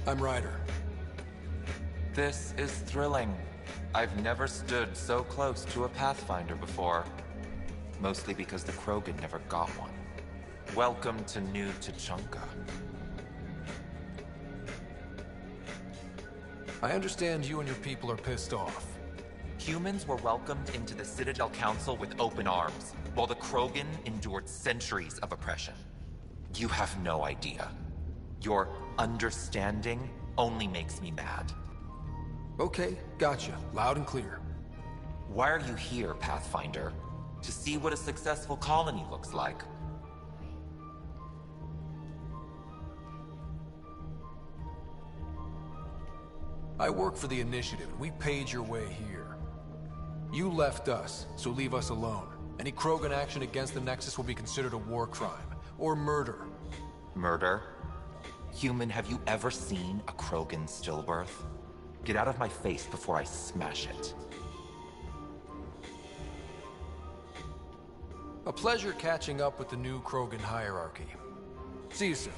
Speaker 4: I'm Ryder.
Speaker 10: This is thrilling. I've never stood so close to a Pathfinder before. Mostly because the Krogan never got one. Welcome to New Tuchanka.
Speaker 4: I understand you and your people are pissed off.
Speaker 10: Humans were welcomed into the Citadel Council with open arms, while the Krogan endured centuries of oppression. You have no idea. Your understanding only makes me mad.
Speaker 4: Okay, gotcha. Loud and clear.
Speaker 10: Why are you here, Pathfinder? To see what a successful colony looks like.
Speaker 4: I work for the Initiative, and we paid your way here. You left us, so leave us alone. Any Krogan action against the Nexus will be considered a war crime, or murder.
Speaker 10: Murder? Human, have you ever seen a Krogan stillbirth? Get out of my face before I smash it.
Speaker 4: A pleasure catching up with the new Krogan hierarchy. See you soon.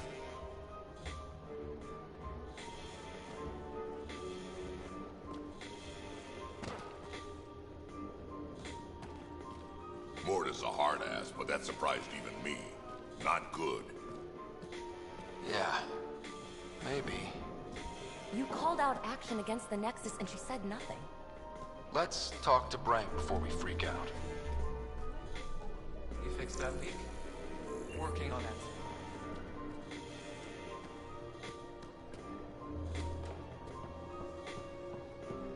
Speaker 19: Morda's a hard ass, but that surprised even me. Not good.
Speaker 4: Yeah, maybe.
Speaker 18: You called out action against the Nexus and she said nothing.
Speaker 4: Let's talk to Brank before we freak out.
Speaker 12: You fixed that leak? Working on it.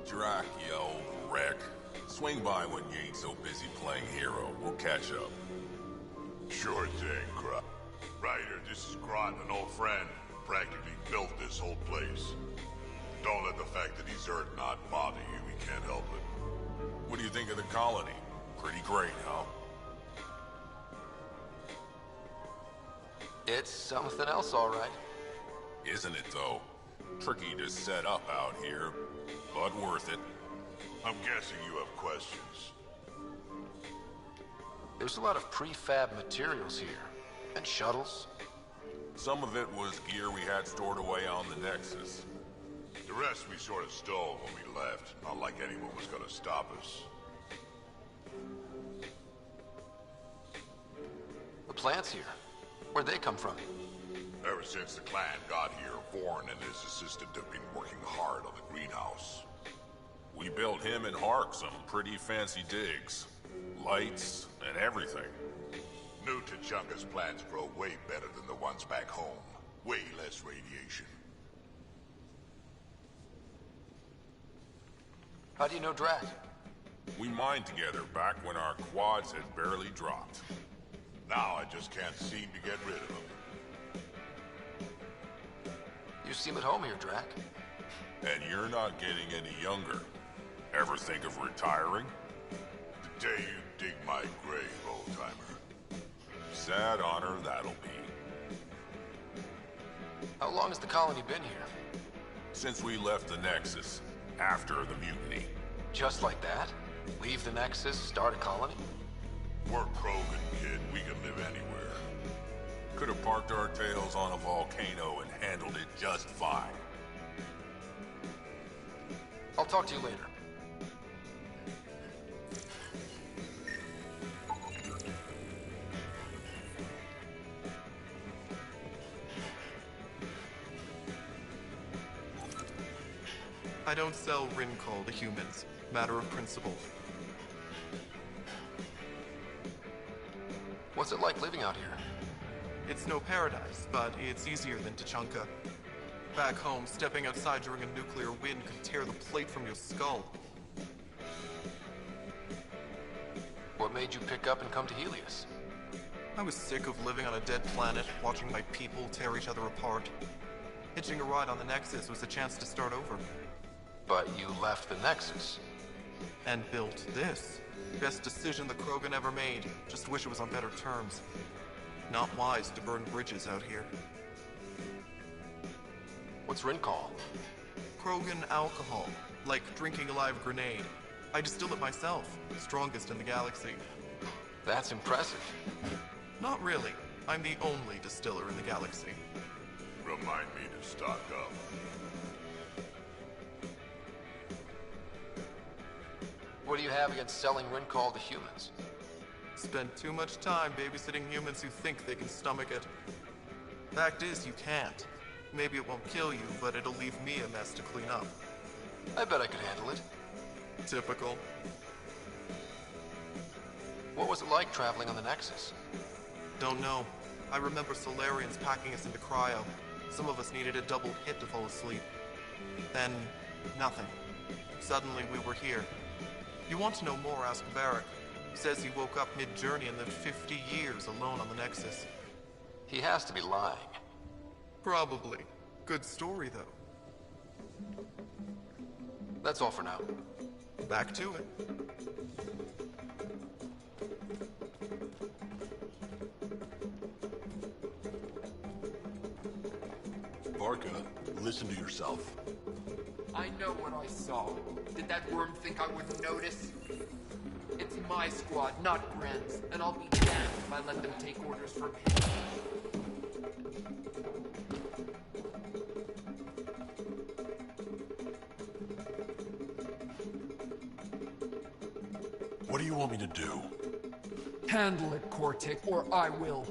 Speaker 19: Drac, you old wreck. Swing by when you ain't so busy playing hero. We'll catch up. Sure thing, Crop. Ryder, this is Grant, an old friend. Practically built this whole place. Don't let the fact that he's Earth not bother you. We can't help it. What do you think of the colony? Pretty great, huh?
Speaker 4: It's something else, all right.
Speaker 19: Isn't it, though? Tricky to set up out here, but worth it. I'm guessing you have questions.
Speaker 4: There's a lot of prefab materials here. And shuttles.
Speaker 19: Some of it was gear we had stored away on the Nexus. The rest we sort of stole when we left. Not like anyone was gonna stop us.
Speaker 4: The plants here. Where'd they come from?
Speaker 19: Ever since the clan got here, Vorn and his assistant have been working hard on the greenhouse. We built him and Hark some pretty fancy digs. Lights and everything. New Tuchanka's plants grow way better than the ones back home. Way less radiation.
Speaker 4: How do you know Drac?
Speaker 19: We mined together back when our quads had barely dropped. Now I just can't seem to get rid of them.
Speaker 4: You seem at home here, Drac.
Speaker 19: And you're not getting any younger. Ever think of retiring? The day you dig my grave, old-timer. Sad honor that'll be.
Speaker 4: How long has the colony been here?
Speaker 19: Since we left the Nexus, after the mutiny.
Speaker 4: Just like that? Leave the Nexus, start a colony?
Speaker 19: We're Krogan, kid. We can live anywhere. Could have parked our tails on a volcano and handled it just fine.
Speaker 4: I'll talk to you later.
Speaker 21: I don't sell Rincol to humans. Matter of principle.
Speaker 4: What's it like living out here?
Speaker 21: It's no paradise, but it's easier than Tuchanka. Back home, stepping outside during a nuclear wind could tear the plate from your skull.
Speaker 4: What made you pick up and come to Helios?
Speaker 21: I was sick of living on a dead planet, watching my people tear each other apart. Hitching a ride on the Nexus was a chance to start over.
Speaker 4: But you left the Nexus.
Speaker 21: And built this. Best decision the Krogan ever made. Just wish it was on better terms. Not wise to burn bridges out here.
Speaker 4: What's Rincall?
Speaker 21: Krogan alcohol. Like drinking a live grenade. I distill it myself. Strongest in the galaxy.
Speaker 4: That's impressive.
Speaker 21: Not really. I'm the only distiller in the galaxy.
Speaker 19: Remind me to stock up.
Speaker 4: What do you have against selling Rincall to humans?
Speaker 21: Spend too much time babysitting humans who think they can stomach it. Fact is, you can't. Maybe it won't kill you, but it'll leave me a mess to clean up.
Speaker 4: I bet I could handle it.
Speaker 21: Typical.
Speaker 4: What was it like traveling on the Nexus?
Speaker 21: Don't know. I remember Solarians packing us into cryo. Some of us needed a double hit to fall asleep. Then, nothing. Suddenly we were here. You want to know more, ask Varric. He says he woke up mid-journey and lived 50 years alone on the Nexus.
Speaker 4: He has to be lying.
Speaker 21: Probably. Good story, though.
Speaker 4: That's all for now.
Speaker 21: Back to it.
Speaker 19: Varka, listen to yourself.
Speaker 16: I know what I saw. Did that worm think I wouldn't notice? It's my squad, not Gren's, and I'll be damned if I let them take orders from him.
Speaker 19: What do you want me to do?
Speaker 16: Handle it, Cortic, or I will.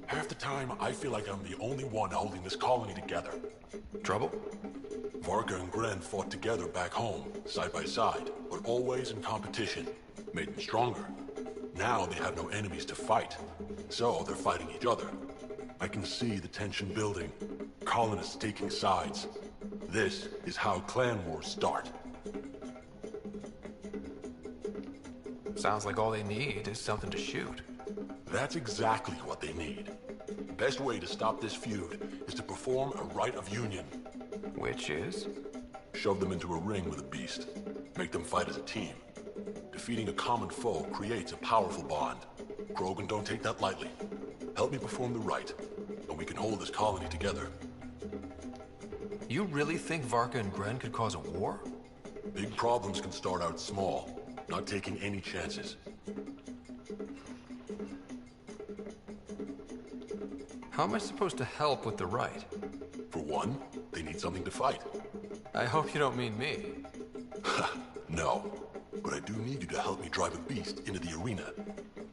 Speaker 19: Half the time, I feel like I'm the only one holding this colony together.
Speaker 4: Trouble?
Speaker 19: Varka and Gren fought together back home, side by side, but always in competition. Made them stronger. Now they have no enemies to fight, so they're fighting each other. I can see the tension building, colonists taking sides. This is how clan wars start.
Speaker 4: Sounds like all they need is something to shoot.
Speaker 19: That's exactly what they need. Best way to stop this feud is to perform a rite of union.
Speaker 4: Which is?
Speaker 19: Shove them into a ring with a beast. Make them fight as a team. Defeating a common foe creates a powerful bond. Krogan don't take that lightly. Help me perform the rite, and we can hold this colony together.
Speaker 4: You really think Varka and Gren could cause a war?
Speaker 19: Big problems can start out small, not taking any chances.
Speaker 4: How am I supposed to help with the rite?
Speaker 19: For one, they need something to fight.
Speaker 4: I hope you don't mean me.
Speaker 19: No, but I do need you to help me drive a beast into the arena.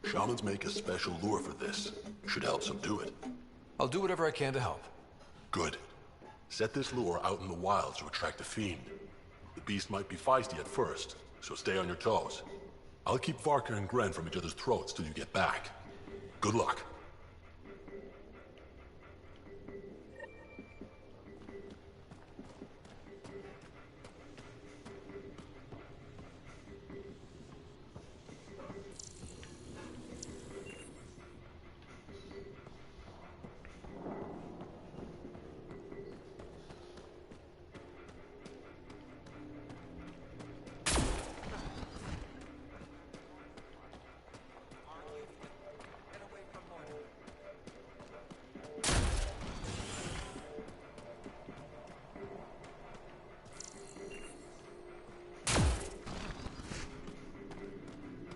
Speaker 19: Shamans make a special lure for this. Should help subdue it.
Speaker 4: I'll do whatever I can to help.
Speaker 19: Good. Set this lure out in the wilds to attract a fiend. The beast might be feisty at first, so stay on your toes. I'll keep Varka and Gren from each other's throats till you get back. Good luck.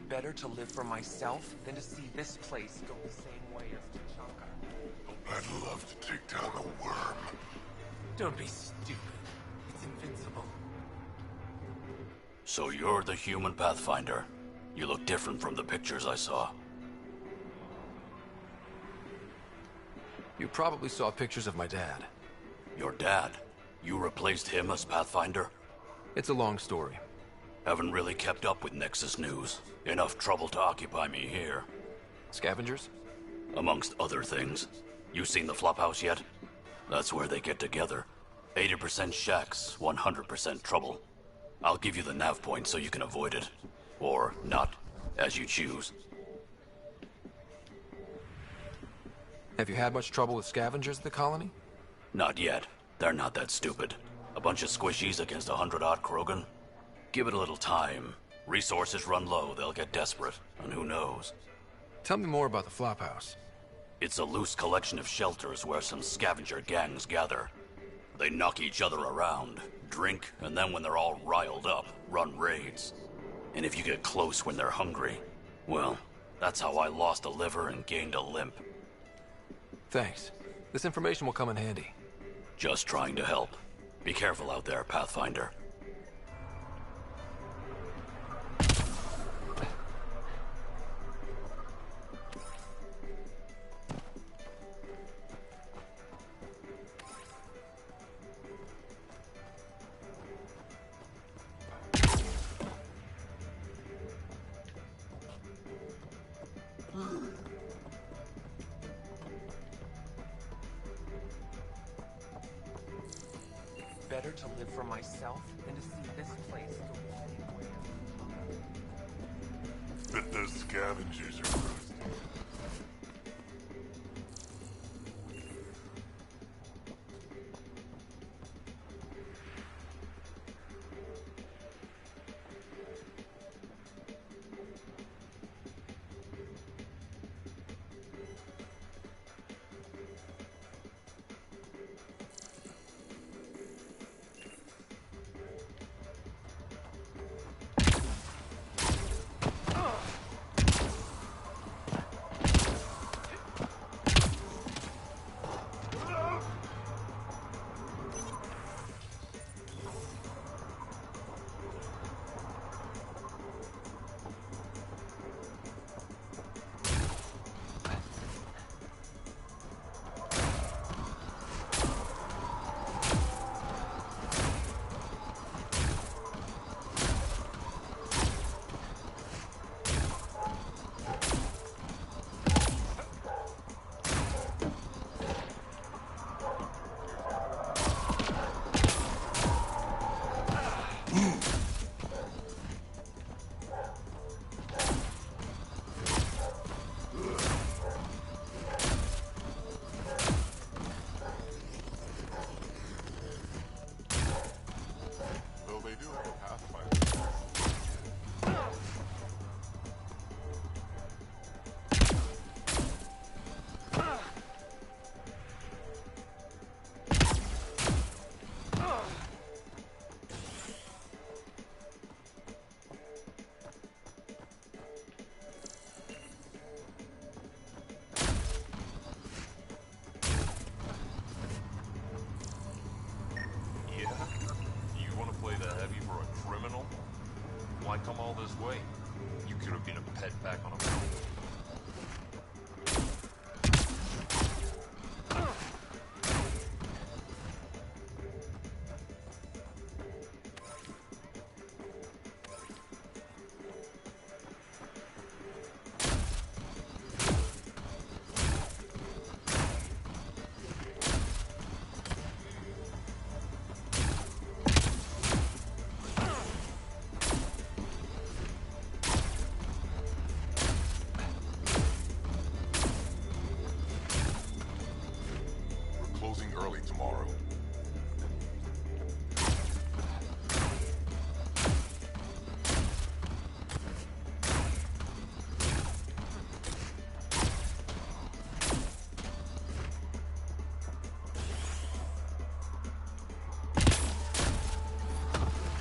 Speaker 12: Better to live for myself than to see this place go the same way as Tachanka.
Speaker 19: I'd love to take down the worm.
Speaker 12: Don't be stupid. It's invincible.
Speaker 13: So you're the human Pathfinder. You look different from the pictures I saw.
Speaker 4: You probably saw pictures of my dad.
Speaker 13: Your dad? You replaced him as Pathfinder?
Speaker 4: It's a long story.
Speaker 13: Haven't really kept up with Nexus news. Enough trouble to occupy me here.
Speaker 4: Scavengers?
Speaker 13: Amongst other things. You seen the flophouse yet? That's where they get together. 80% shacks, 100% trouble. I'll give you the nav point so you can avoid it. Or not, as you choose.
Speaker 4: Have you had much trouble with scavengers at the colony?
Speaker 13: Not yet. They're not that stupid. A bunch of squishies against 100-odd Krogan? Give it a little time. Resources run low, they'll get desperate, and who knows?
Speaker 4: Tell me more about the Flophouse.
Speaker 13: It's a loose collection of shelters where some scavenger gangs gather. They knock each other around, drink, and then when they're all riled up, run raids. And if you get close when they're hungry, well, that's how I lost a liver and gained a limp.
Speaker 4: Thanks. This information will come in handy.
Speaker 13: Just trying to help. Be careful out there, Pathfinder.
Speaker 12: Better to live for myself than to see this place go the same way.
Speaker 19: Bet those scavengers are roasting.
Speaker 20: Why come all this way? You could have been a pet back on a boat.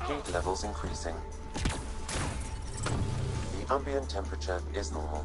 Speaker 5: Heat levels increasing. The ambient temperature is normal.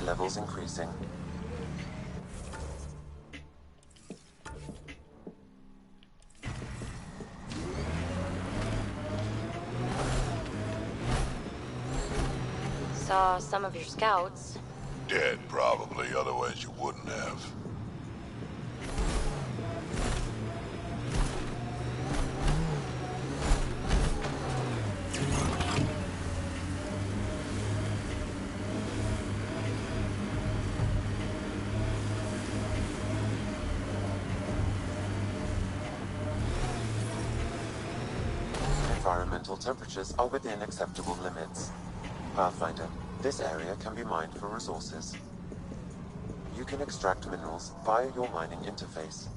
Speaker 5: levels increasing.
Speaker 18: Saw some of your scouts.
Speaker 19: Dead, probably, otherwise you wouldn't have.
Speaker 5: Environmental temperatures are within acceptable limits. Pathfinder, this area can be mined for resources. You can extract minerals via your mining interface.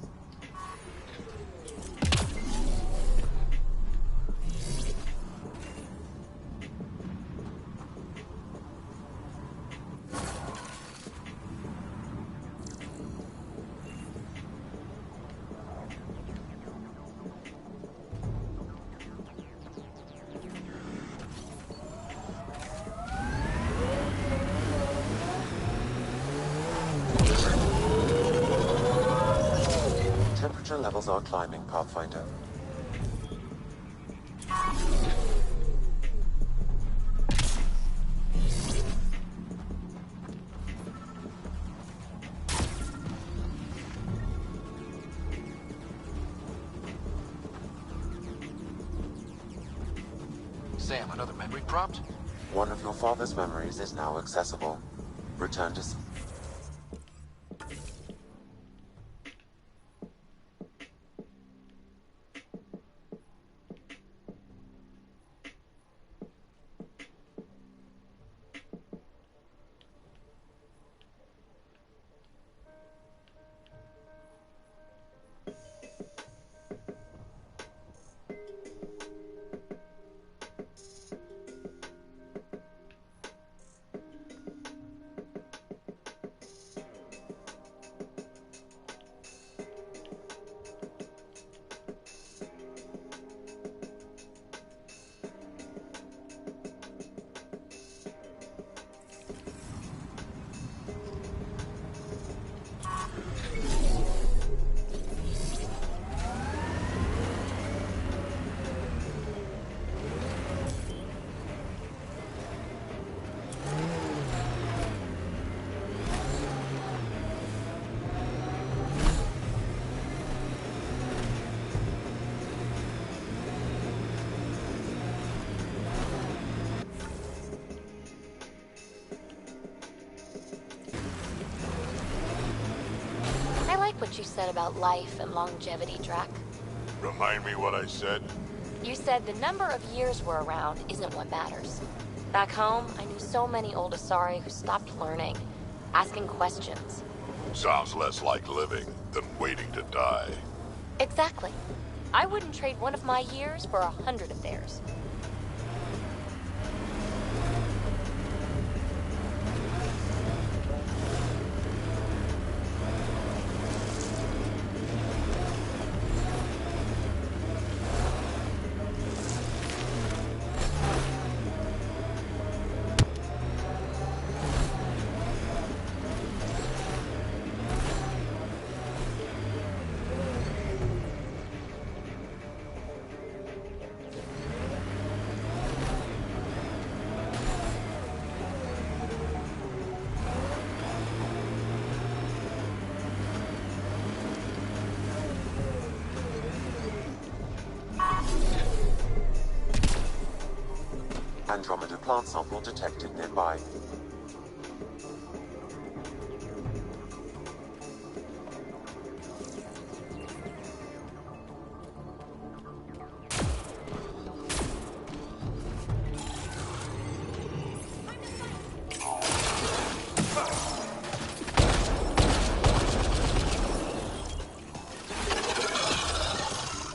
Speaker 5: Levels are climbing, Pathfinder.
Speaker 4: Sam, another memory prompt?
Speaker 5: One of your father's memories is now accessible. Return to...
Speaker 18: What you said about life and longevity, Drac.
Speaker 19: Remind me what I said?
Speaker 18: You said the number of years we're around isn't what matters. Back home, I knew so many old Asari who stopped learning, asking questions.
Speaker 19: Sounds less like living than waiting to die.
Speaker 18: Exactly. I wouldn't trade one of my years for 100 of theirs.
Speaker 5: Andromeda plant sample detected nearby.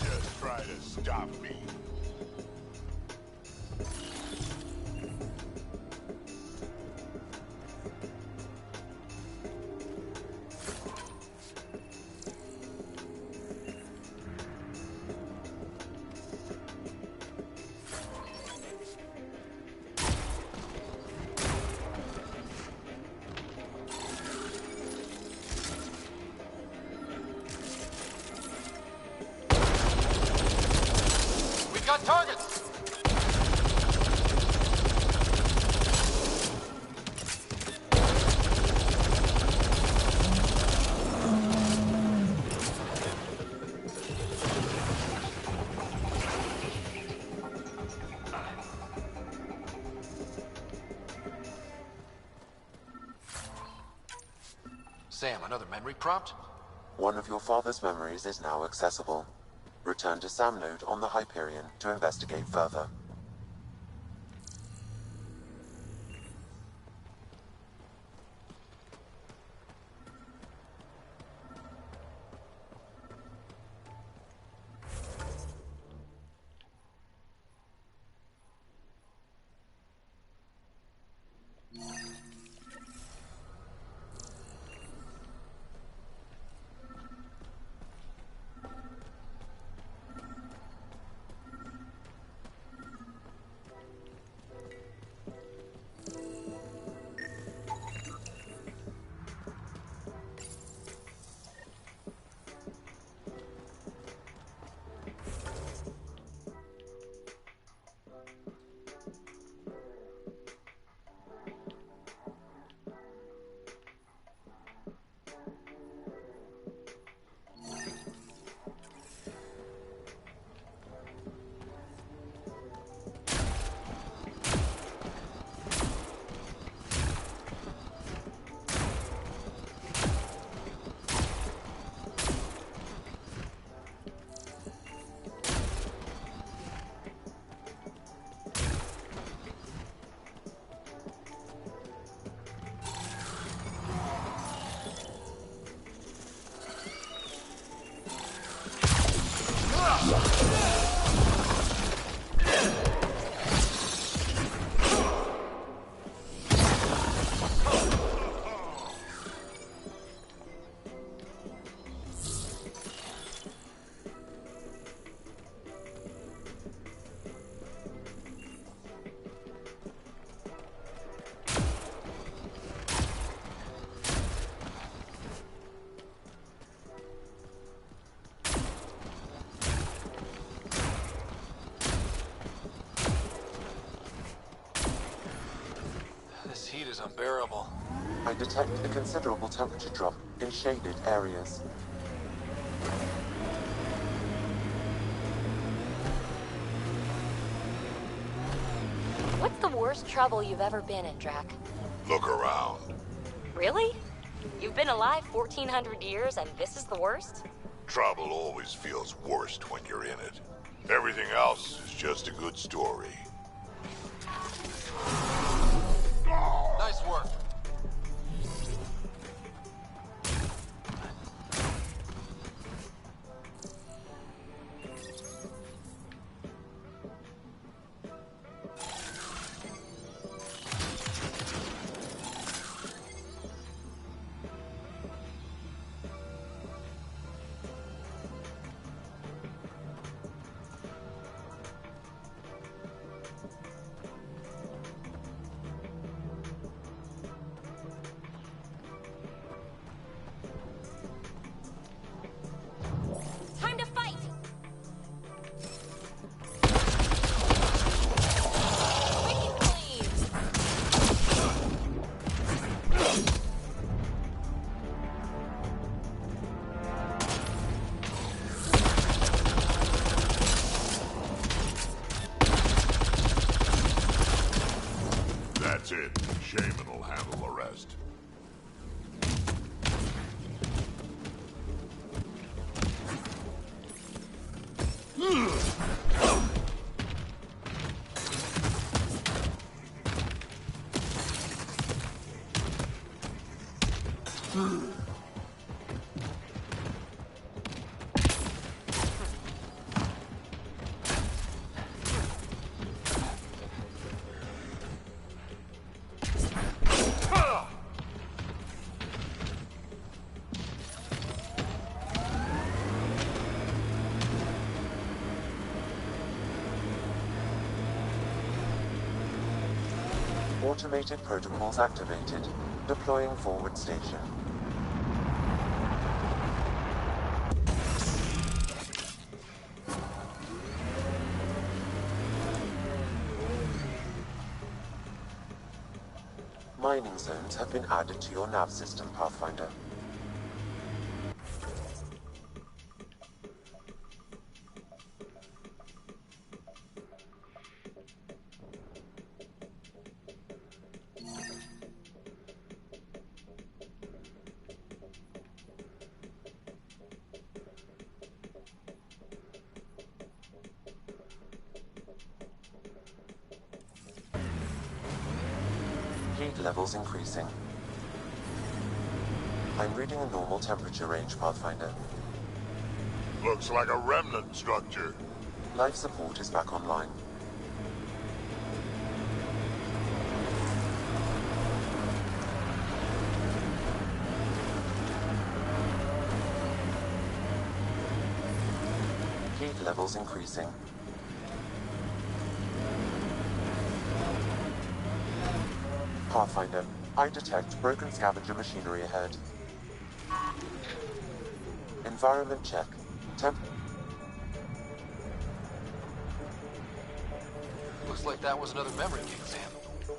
Speaker 19: Just try to stop me.
Speaker 2: Targets!
Speaker 4: Sam, another memory prompt?
Speaker 5: One of your father's memories is now accessible. Return to Sam node on the Hyperion to investigate further.
Speaker 4: Heat is unbearable.
Speaker 5: I detect a considerable temperature drop in shaded areas.
Speaker 18: What's the worst trouble you've ever been in, Drac?
Speaker 19: Look around.
Speaker 18: Really? You've been alive 1,400 years and this is the worst?
Speaker 19: Trouble always feels worst when you're in it. Everything else is just a good story.
Speaker 4: Nice work.
Speaker 19: That's it. Shaman will handle the rest.
Speaker 5: Automated protocols activated. Deploying forward station. Mining zones have been added to your nav system, Pathfinder. Heat levels increasing. I'm reading a normal temperature range, Pathfinder.
Speaker 19: Looks like a remnant structure.
Speaker 5: Life support is back online. Heat levels increasing. Pathfinder, I detect broken scavenger machinery ahead. Environment check.
Speaker 4: Looks like that was another memory game, Sam.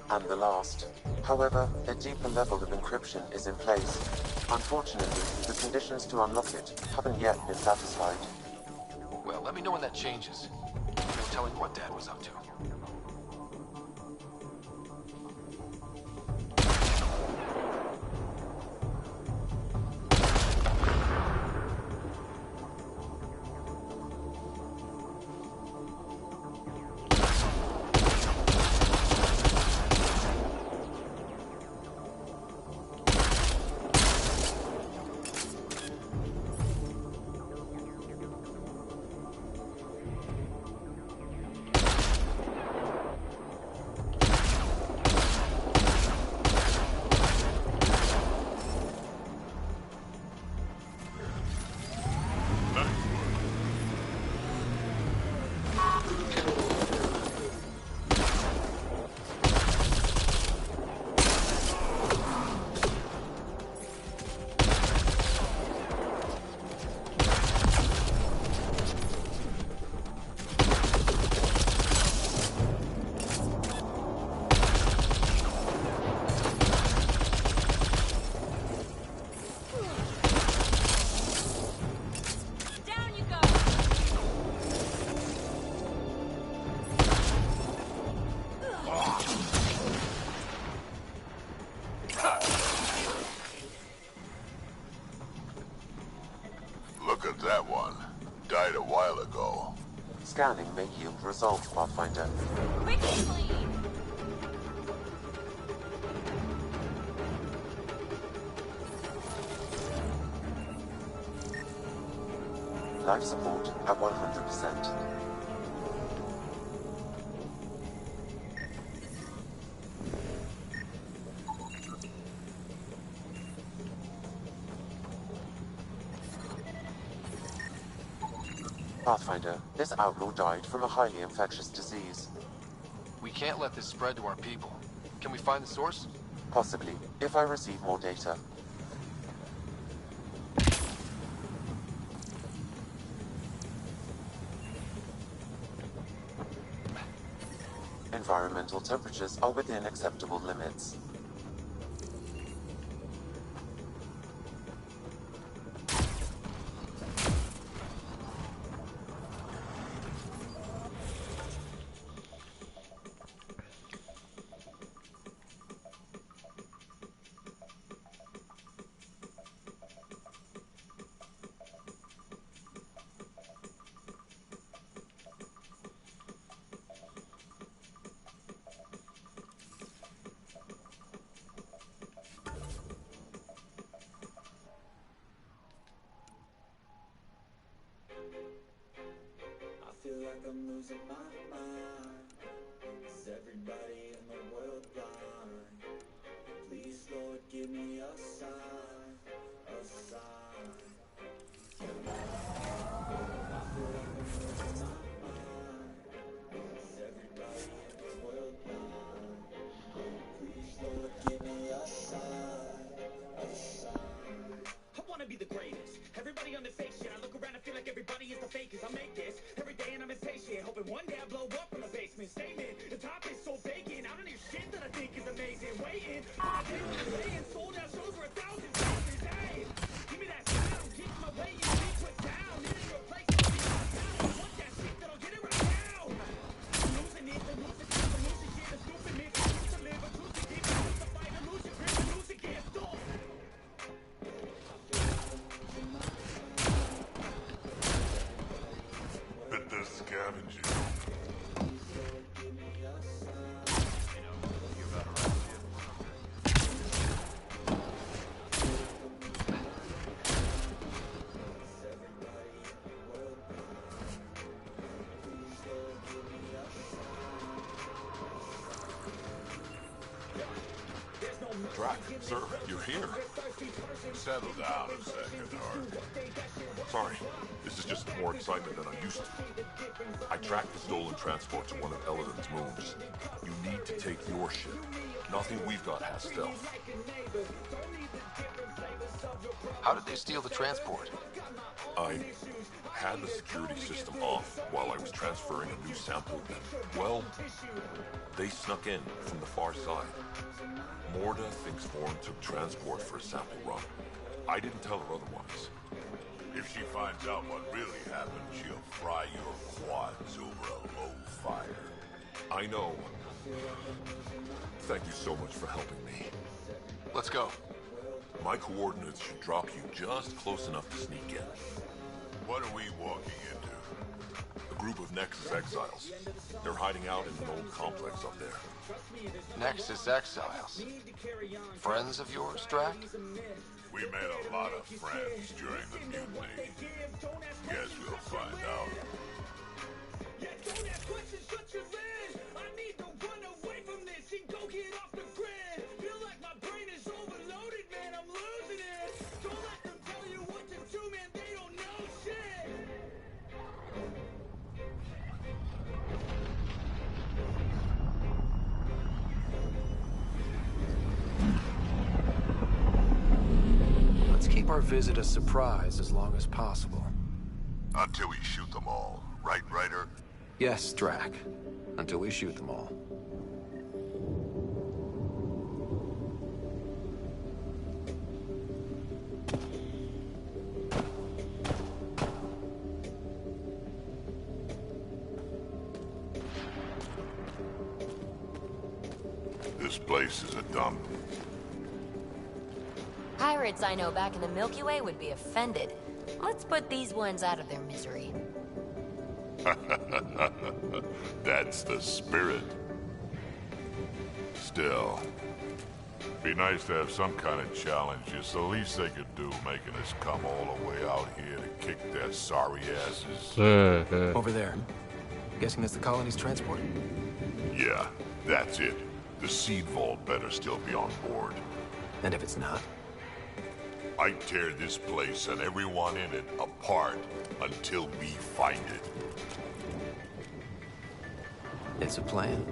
Speaker 5: And the last. However, a deeper level of encryption is in place. Unfortunately, the conditions to unlock it haven't yet been satisfied.
Speaker 4: Well, let me know when that changes. No telling what Dad was up to.
Speaker 19: Look at that one. Died a while ago.
Speaker 5: Scanning may yield results, Pathfinder. Life support at 100%. Pathfinder, this outlaw died from a highly infectious disease.
Speaker 4: We can't let this spread to our people. Can we find the source?
Speaker 5: Possibly, if I receive more data. Environmental temperatures are within acceptable limits.
Speaker 1: Feel like I'm losing my mind. Is everybody in the world blind? Please, Lord, give me a sign, a sign. I feel like I'm losing my mind. Is everybody in the world blind? Please, Lord, give me a sign, a sign. I wanna be the greatest. Everybody on the fake shit. I look around and feel like everybody is the fakest. I make this every day and I'm impatient, hoping one day I blow up from the basement. Statement, the top is so vacant. I don't hear shit that I think is amazing. Waiting
Speaker 19: Drac, sir, you're here. Settle down a second, Hart. Sorry, this is just more excitement than I'm used to. I tracked the stolen transport to one of Elodin's moons. You need to take your ship. Nothing we've got has stealth.
Speaker 4: How did they steal the transport?
Speaker 19: I had the security system off while I was transferring a new sample, and, well, they snuck in from the far side. Morda thinks Horn took transport for a sample run. I didn't tell her otherwise.
Speaker 3: If she finds out what really happened, she'll fry your quads over a low fire.
Speaker 19: I know. Thank you so much for helping me.
Speaker 4: Let's go.
Speaker 19: My coordinates should drop you just close enough to sneak in.
Speaker 3: What are we walking into?
Speaker 19: A group of Nexus exiles. They're hiding out in an old complex up there.
Speaker 4: Nexus exiles? Friends of yours, Drac?
Speaker 3: We made a lot of friends during the mutiny. Guess we'll find out.
Speaker 4: Keep our visit a surprise as long as possible.
Speaker 3: Until we shoot them all, right, Ryder?
Speaker 4: Yes, Drac. Until we shoot them all.
Speaker 3: This place is a dump.
Speaker 18: Pirates I know back in the Milky Way would be offended. Let's put these ones out of their misery.
Speaker 3: That's the spirit. Still, be nice to have some kind of challenge. It's the least they could do, making us come all the way out here to kick their sorry asses.
Speaker 4: Over there. Guessing that's the colony's transport?
Speaker 3: Yeah, that's it. The seed vault better still be on board.
Speaker 4: And if it's not?
Speaker 3: I tear this place and everyone in it apart until we find it.
Speaker 4: It's a plan.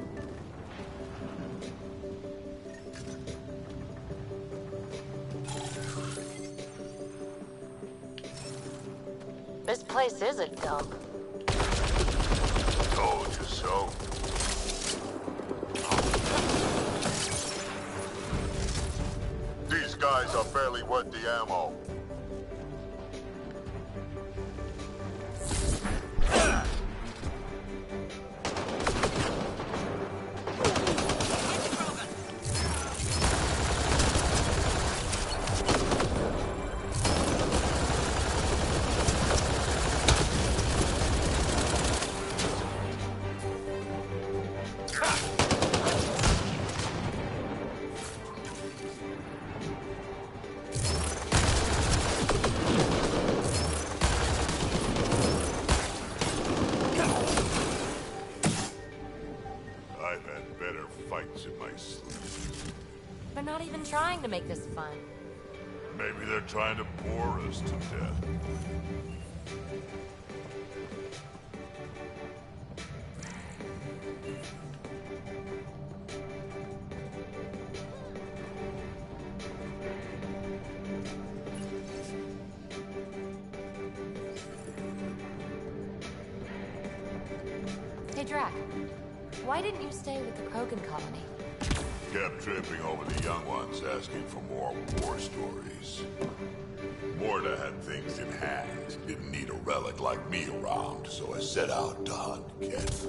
Speaker 18: This place is a dump.
Speaker 3: Told you so. These guys are barely worth the ammo.
Speaker 18: To make this fun.
Speaker 3: Maybe they're trying to bore us to death.
Speaker 18: Hey, Drac. Why didn't you stay with the Krogan colony?
Speaker 3: kept tripping over the young ones asking for more war stories. Morta had things in hand. Didn't need a relic like me around, so I set out to hunt Keth.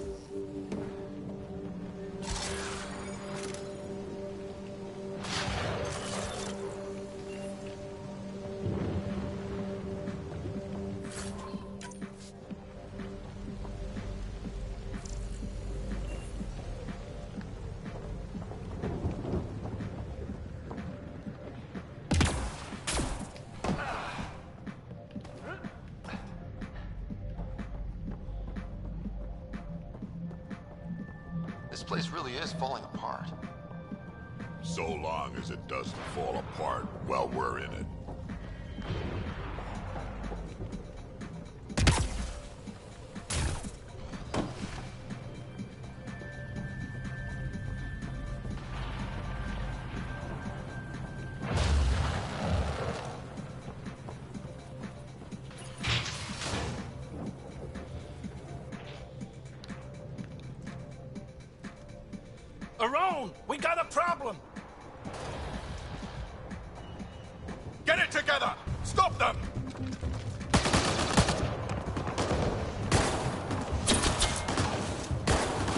Speaker 4: This place really is falling apart.
Speaker 3: So long as it doesn't fall apart while we're in it.
Speaker 6: Around! We got a problem!
Speaker 3: Get it together! Stop them!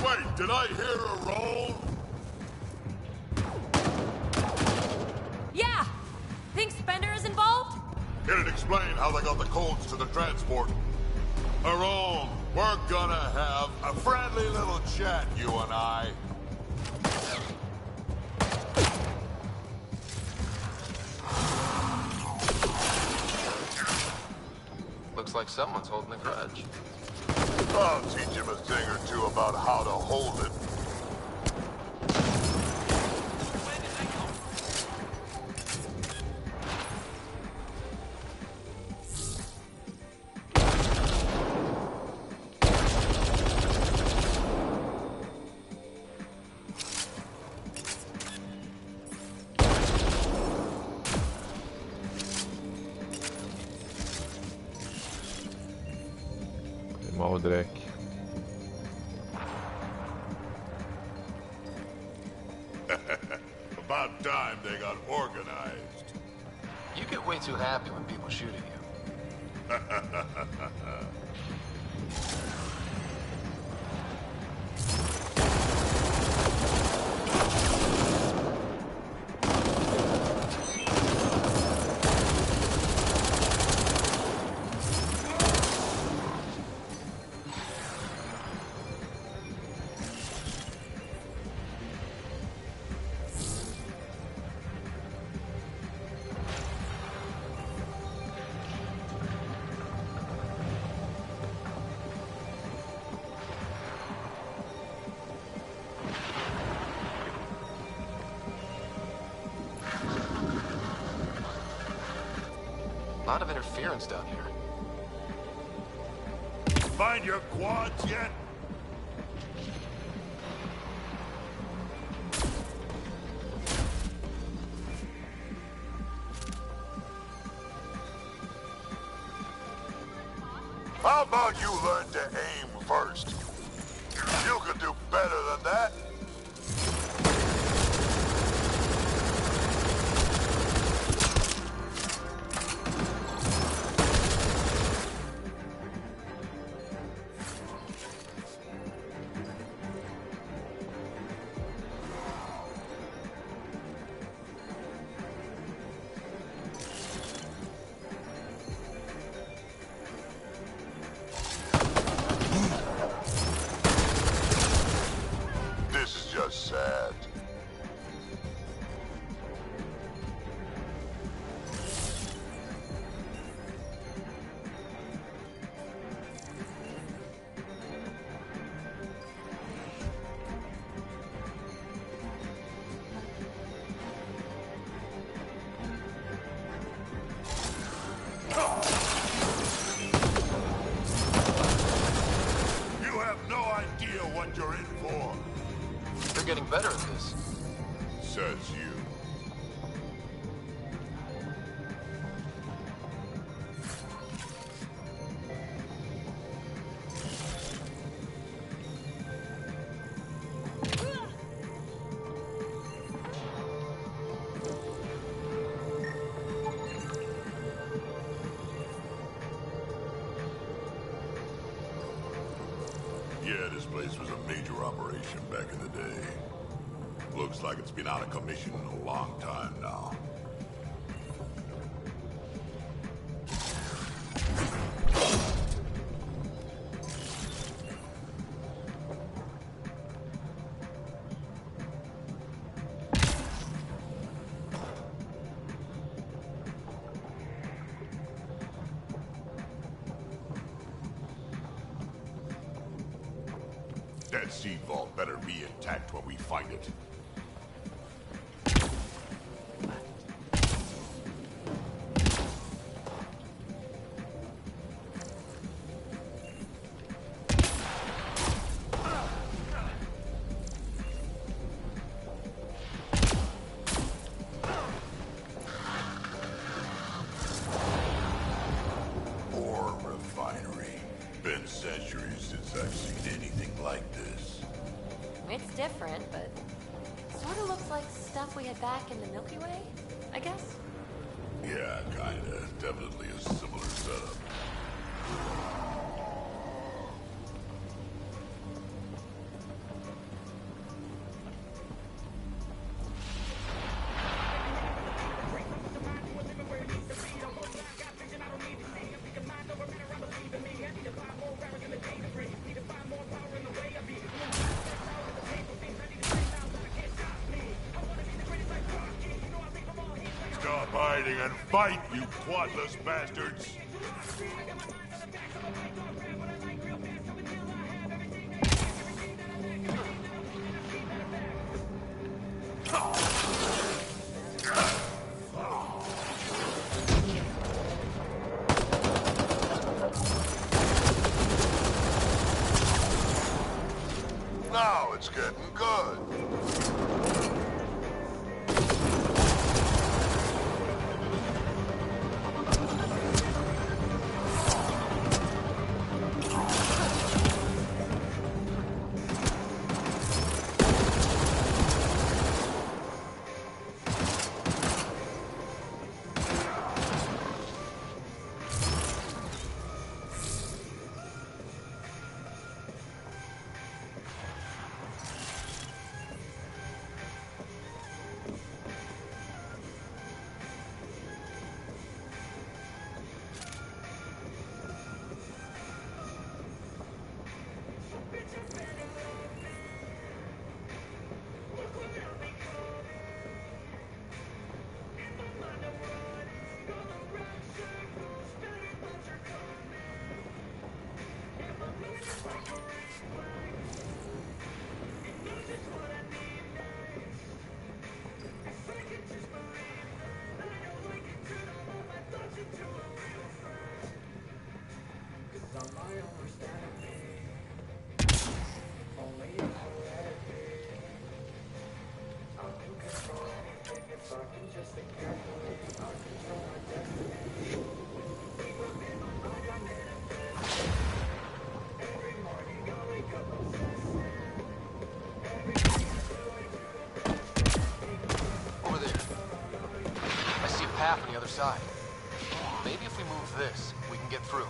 Speaker 3: Wait, did I hear a roll?
Speaker 18: Yeah! Think Spender is involved?
Speaker 3: It'd explain how they got the codes to the transport. Aron, we're gonna have a friendly little chat, you and I.
Speaker 4: Looks like someone's holding a grudge.
Speaker 3: I'll teach him a thing or two about how to hold it.
Speaker 17: Mal Drek.
Speaker 3: About time they got organized.
Speaker 4: You get way too happy when people shoot at you. A lot of interference down here.
Speaker 3: Find your quads yet? How about you learn to aim first? You could do better than that. Sad. You have no idea what you're in for.
Speaker 4: They're getting better at this.
Speaker 3: Says you. Yeah, this place was a major operation back in the day. Looks like it's been out of commission in a long time now. That seed vault better be intact when we find it. Ore refinery. Been centuries since I've seen anything like this.
Speaker 18: It's different, but sort of looks like stuff we had back in the Milky Way, I guess.
Speaker 3: Yeah, kinda. Definitely a similar setup. Stop hiding and fight, you quadless bastards! Now it's getting good.
Speaker 4: Over there. I see a path on the other side. Maybe if we move this, we can get through.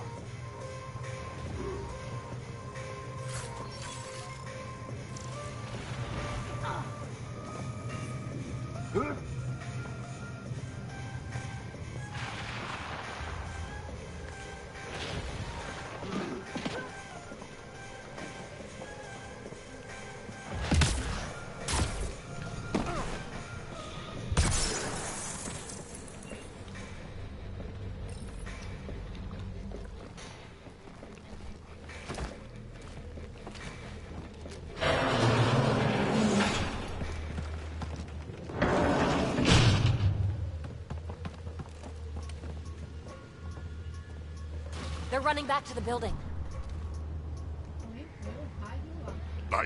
Speaker 18: They're running back to the building.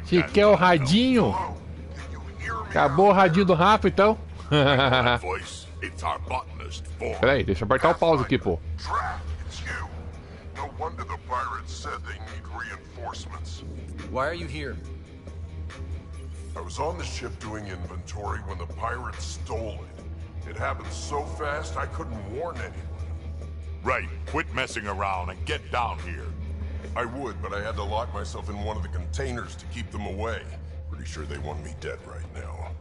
Speaker 17: Fiquei o radinho. Acabou o radinho do Rafa, então. Peraí, deixa eu apertar o pause aqui, pô.
Speaker 3: No wonder the pirates said they need reinforcements.
Speaker 4: Why are you here?
Speaker 3: I was on the ship doing inventory when the pirates stole it. It happened so fast I couldn't warn anyone. Right, quit messing around and get down here.
Speaker 19: I would, but I had to lock myself in one of the containers to keep them away. Pretty sure they want me dead right now.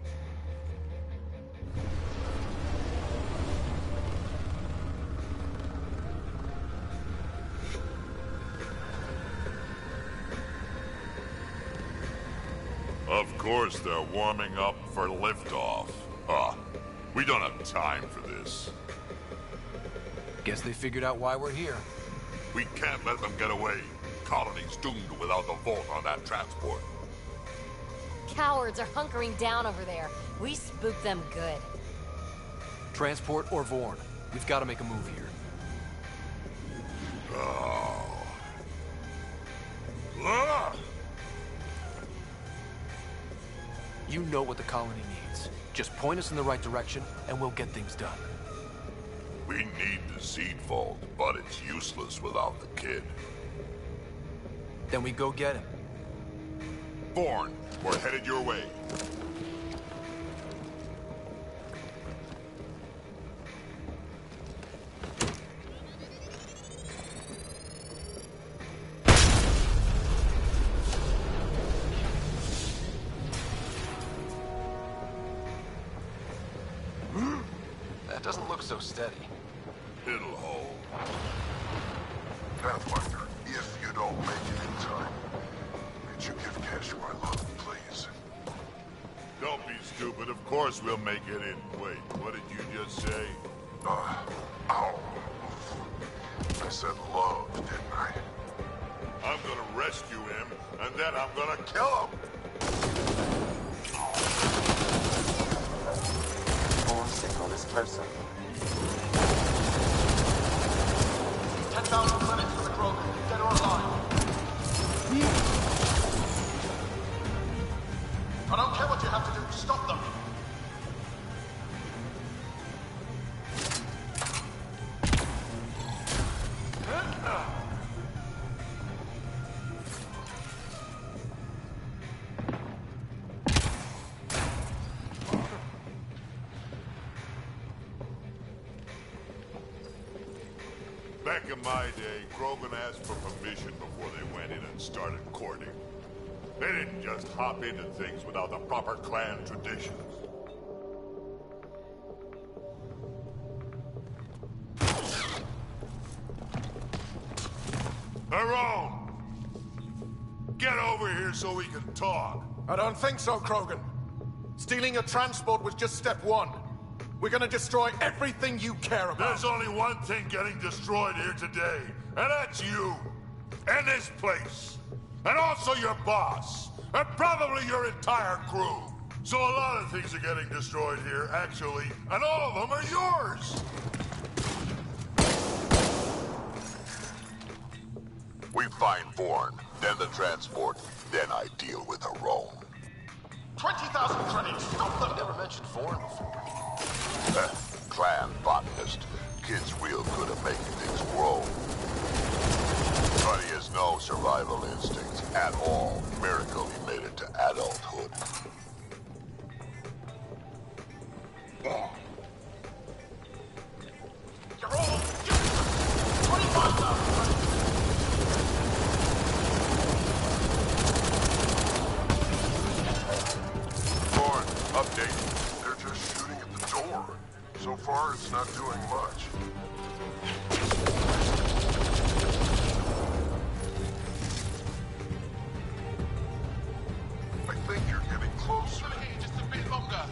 Speaker 3: Of course they're warming up for liftoff. We don't have time for this.
Speaker 4: Guess they figured out why we're here.
Speaker 3: We can't let them get away. Colony's doomed without the vault on that transport.
Speaker 18: Cowards are hunkering down over there. We spooked them good.
Speaker 4: Transport or Vorn. We've got to make a move here.
Speaker 3: Oh. Look!
Speaker 4: You know what the colony needs. Just point us in the right direction, and we'll get things done.
Speaker 3: We need the seed vault, but it's useless without the kid.
Speaker 4: Then we go get him.
Speaker 3: Vorn, we're headed your way.
Speaker 4: That doesn't look so steady.
Speaker 3: It'll hold.
Speaker 19: Pathfinder, if you don't make it in time, could you give Cash my love, please?
Speaker 3: Don't be stupid. Of course we'll make it in. Wait, what did you just say?
Speaker 19: Ow. I said love, didn't I?
Speaker 3: I'm gonna rescue him, and then I'm gonna kill him!
Speaker 5: Vorn signal is closer.
Speaker 6: 10,000 credits for the Krogan, dead or alive. I don't care what you have to do, stop them.
Speaker 3: Back in my day, Krogan asked for permission before they went in and started courting. They didn't just hop into things without the proper clan traditions. Harold! Get over here so we can talk.
Speaker 6: I don't think so, Krogan. Stealing a transport was just step one. We're gonna destroy everything you care about.
Speaker 3: There's only one thing getting destroyed here today, and that's you. And this place. And also your boss. And probably your entire crew. So a lot of things are getting destroyed here, actually, and all of them are yours. We find Vorn, then the transport, then I deal with Rome.
Speaker 6: 20,000 credits, stop them!
Speaker 2: Never mentioned Vorn before.
Speaker 3: Clan botanist. Kid's real good at making things grow. But he has no survival instincts at all. Miracle he made it to adulthood.
Speaker 6: You're all... 25,000 credits!
Speaker 19: Vorn, update. They're just shooting at the door. So far, it's not doing much. I think you're getting closer.
Speaker 6: Just a bit longer.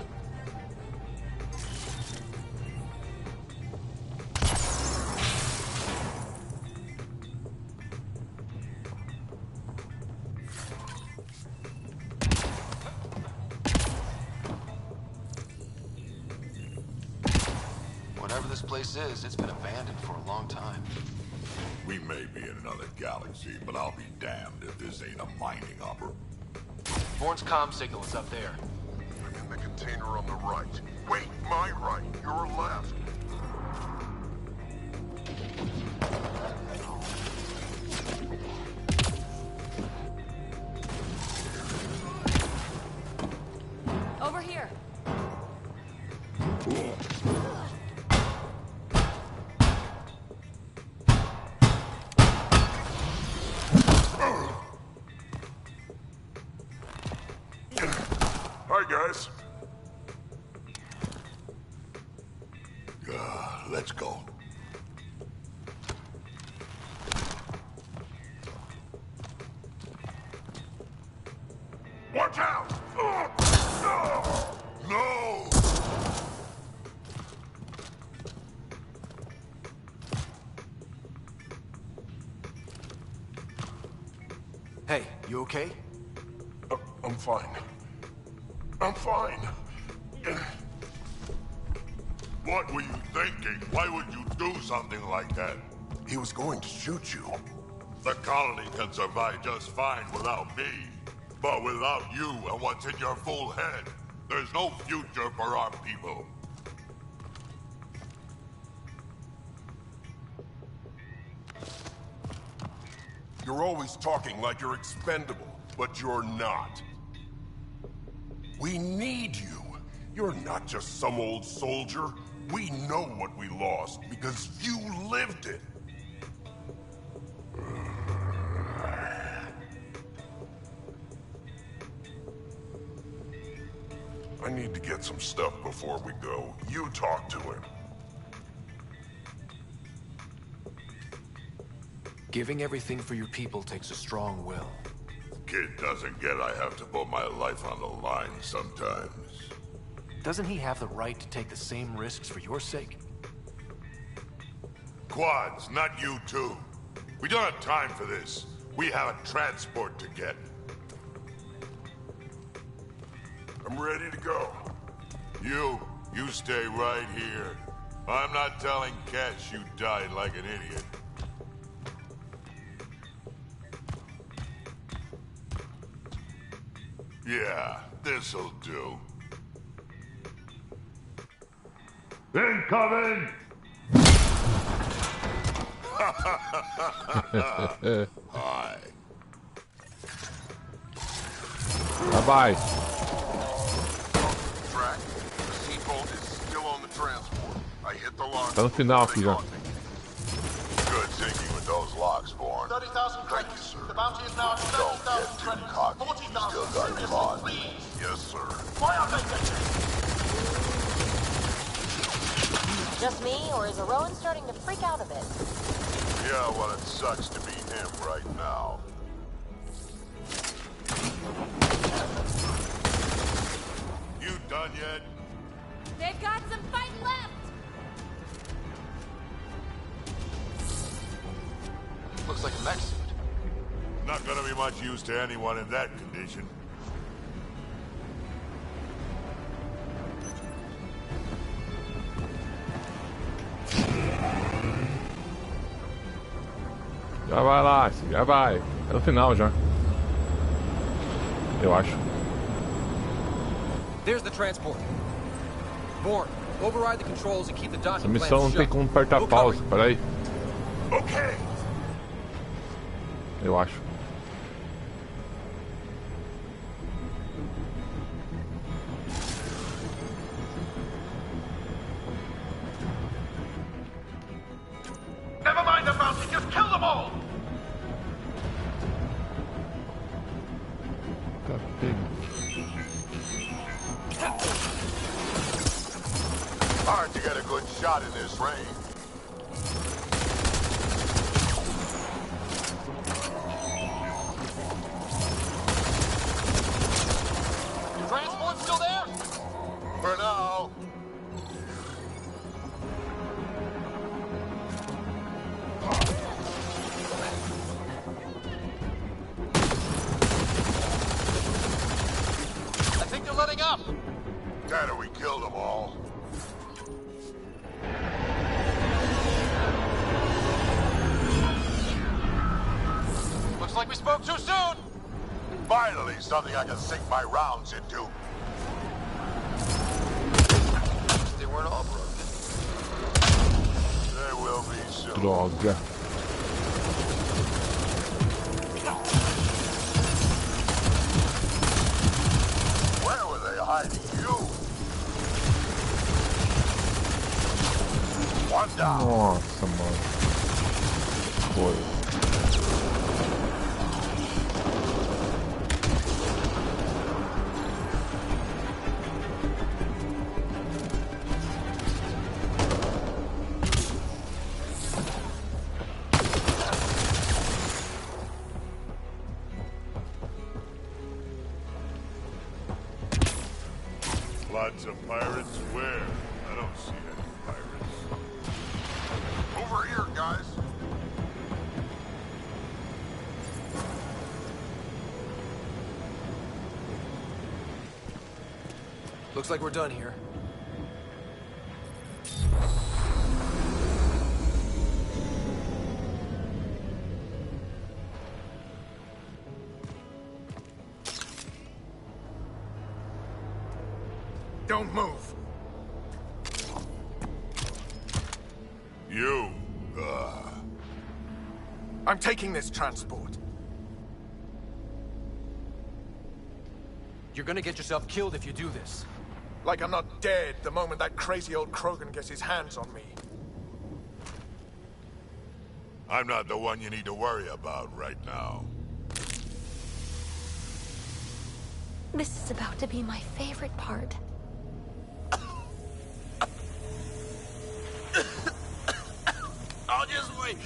Speaker 4: Whatever this place is, it's been abandoned for a long time.
Speaker 3: We may be in another galaxy, but I'll be damned if this ain't a mining operation.
Speaker 4: Vorn's comm signal is up there.
Speaker 19: I'm in the container on the right. Wait, my right, your left.
Speaker 18: Over here.
Speaker 19: Hi, guys. Let's go. Watch out! No!
Speaker 2: Hey, you okay?
Speaker 19: I'm fine. I'm fine. What were you thinking? Why would you do something like that?
Speaker 6: He was going to shoot you.
Speaker 19: The colony can survive just fine without me. But without you and what's in your full head, there's no future for our people.
Speaker 6: You're always talking like you're expendable, but you're not. We need you. You're not just some old soldier. We know what we lost because you lived it. I need to get some stuff before we go. You talk to him.
Speaker 4: Giving everything for your people takes a strong will.
Speaker 19: Kid doesn't get I have to put my life on the line sometimes.
Speaker 4: Doesn't he have the right to take the same risks for your sake?
Speaker 19: Quads, not you two. We don't have time for this. We have a transport to get.
Speaker 6: I'm ready to go.
Speaker 19: You stay right here. I'm not telling Ketch you died like an idiot. Yeah, this'll do. Incoming! Hi.
Speaker 17: Bye-bye.
Speaker 6: Track. The seatbolt is still on the transport. I hit the lock.
Speaker 17: Tá no final aqui já.
Speaker 19: Good thinking with those locks, Born.
Speaker 6: 30,000
Speaker 19: Thank you, sir.
Speaker 6: The bounty is now at
Speaker 19: Don't get too cocky. You still got your on. Yes, sir.
Speaker 6: Why aren't they getting?
Speaker 18: Just me, or is Rowan starting to freak out a bit?
Speaker 19: Yeah, well, it sucks to be him right now. You done yet?
Speaker 14: They've got some fight left!
Speaker 2: Looks like a mech suit.
Speaker 19: Not gonna be much use to anyone in that condition.
Speaker 17: Já vai lá, já vai. É no final já. Eu acho.
Speaker 12: There's the transport. Born, override the controls and keep the docking
Speaker 17: Essa missão não tem como apertar pausa, peraí.
Speaker 6: Okay.
Speaker 17: Eu acho.
Speaker 6: Never mind the bounty, just kill them all!
Speaker 17: Tá pego.
Speaker 19: Hard to get a good shot in this range.
Speaker 6: Transport still there?
Speaker 19: For now.
Speaker 6: I think they're letting up.
Speaker 19: Dad, we killed them all.
Speaker 6: Looks like we spoke too soon.
Speaker 19: Finally, something I can sink my rounds into.
Speaker 6: They weren't all broken.
Speaker 19: They will be soon.
Speaker 17: Droga.
Speaker 19: Where were they hiding you? One down.
Speaker 17: Nossa, mano. Foi.
Speaker 3: Lots of pirates where? I don't see any pirates.
Speaker 6: Over here, guys.
Speaker 4: Looks like we're done here.
Speaker 8: Don't move.
Speaker 3: You,
Speaker 8: I'm taking this transport.
Speaker 4: You're gonna get yourself killed if you do this.
Speaker 8: Like I'm not dead the moment that crazy old Krogan gets his hands on me.
Speaker 3: I'm not the one you need to worry about right now.
Speaker 18: This is about to be my favorite part.
Speaker 8: I'll just wait.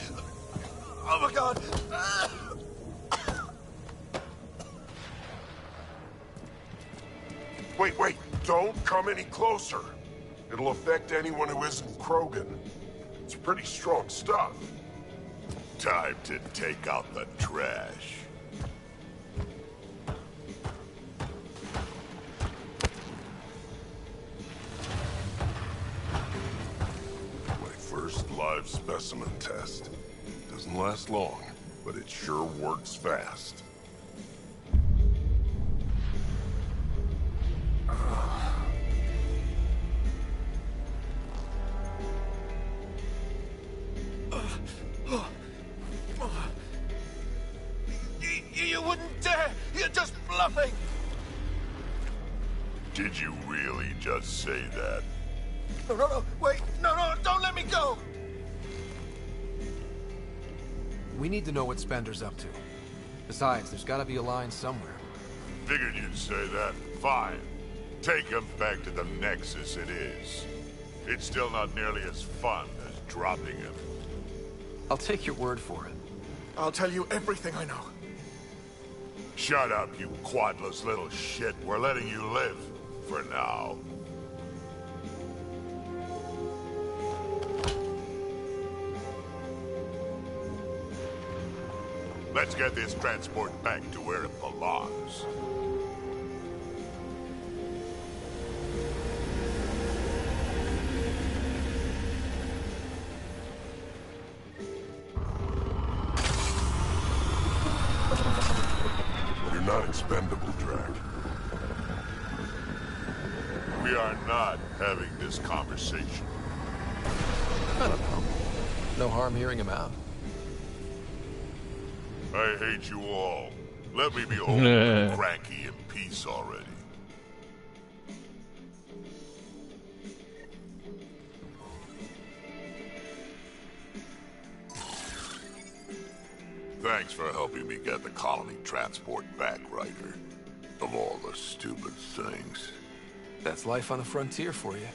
Speaker 8: Oh my god.
Speaker 6: Wait. Don't come any closer. It'll affect anyone who isn't Krogan. It's pretty strong stuff.
Speaker 3: Time to take out the trash.
Speaker 6: My first live specimen test. Doesn't last long, but it sure works fast.
Speaker 8: You wouldn't dare! You're just bluffing!
Speaker 3: Did you really just say that?
Speaker 8: No, wait! No, don't let me go!
Speaker 4: We need to know what Spender's up to. Besides, there's gotta be a line somewhere.
Speaker 3: Figured you'd say that. Fine. Take him back to the Nexus it is. It's still not nearly as fun as dropping him.
Speaker 4: I'll take your word for it.
Speaker 8: I'll tell you everything I know.
Speaker 3: Shut up, you quadless little shit. We're letting you live. For now. Let's get this transport back to where it belongs.
Speaker 6: You're not expendable, Drac.
Speaker 3: We are not having this conversation.
Speaker 4: I don't know. No harm hearing him out.
Speaker 3: I hate you all. Let me be old and cranky in peace already. Thanks for helping me get the colony transport back, Ryder. Of all the stupid things.
Speaker 4: That's life on the frontier for you.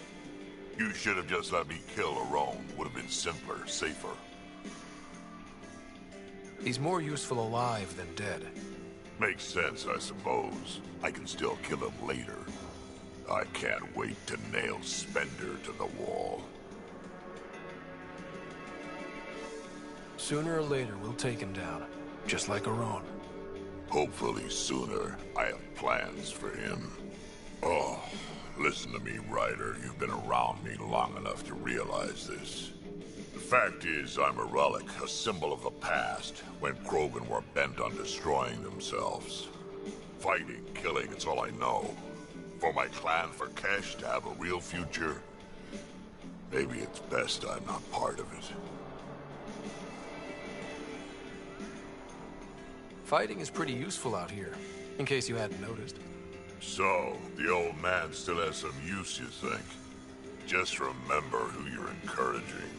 Speaker 3: You should have just let me kill Arone. Would have been simpler, safer.
Speaker 4: He's more useful alive than dead.
Speaker 3: Makes sense, I suppose. I can still kill him later. I can't wait to nail Spender to the wall.
Speaker 4: Sooner or later, we'll take him down. Just like Arone.
Speaker 3: Hopefully sooner. I have plans for him. Oh, listen to me, Ryder. You've been around me long enough to realize this. The fact is, I'm a relic, a symbol of the past, when Krogan were bent on destroying themselves. Fighting, killing, it's all I know. For my clan, for Kesh to have a real future, maybe it's best I'm not part of it.
Speaker 4: Fighting is pretty useful out here, in case you hadn't noticed.
Speaker 3: So, the old man still has some use, you think? Just remember who you're encouraging.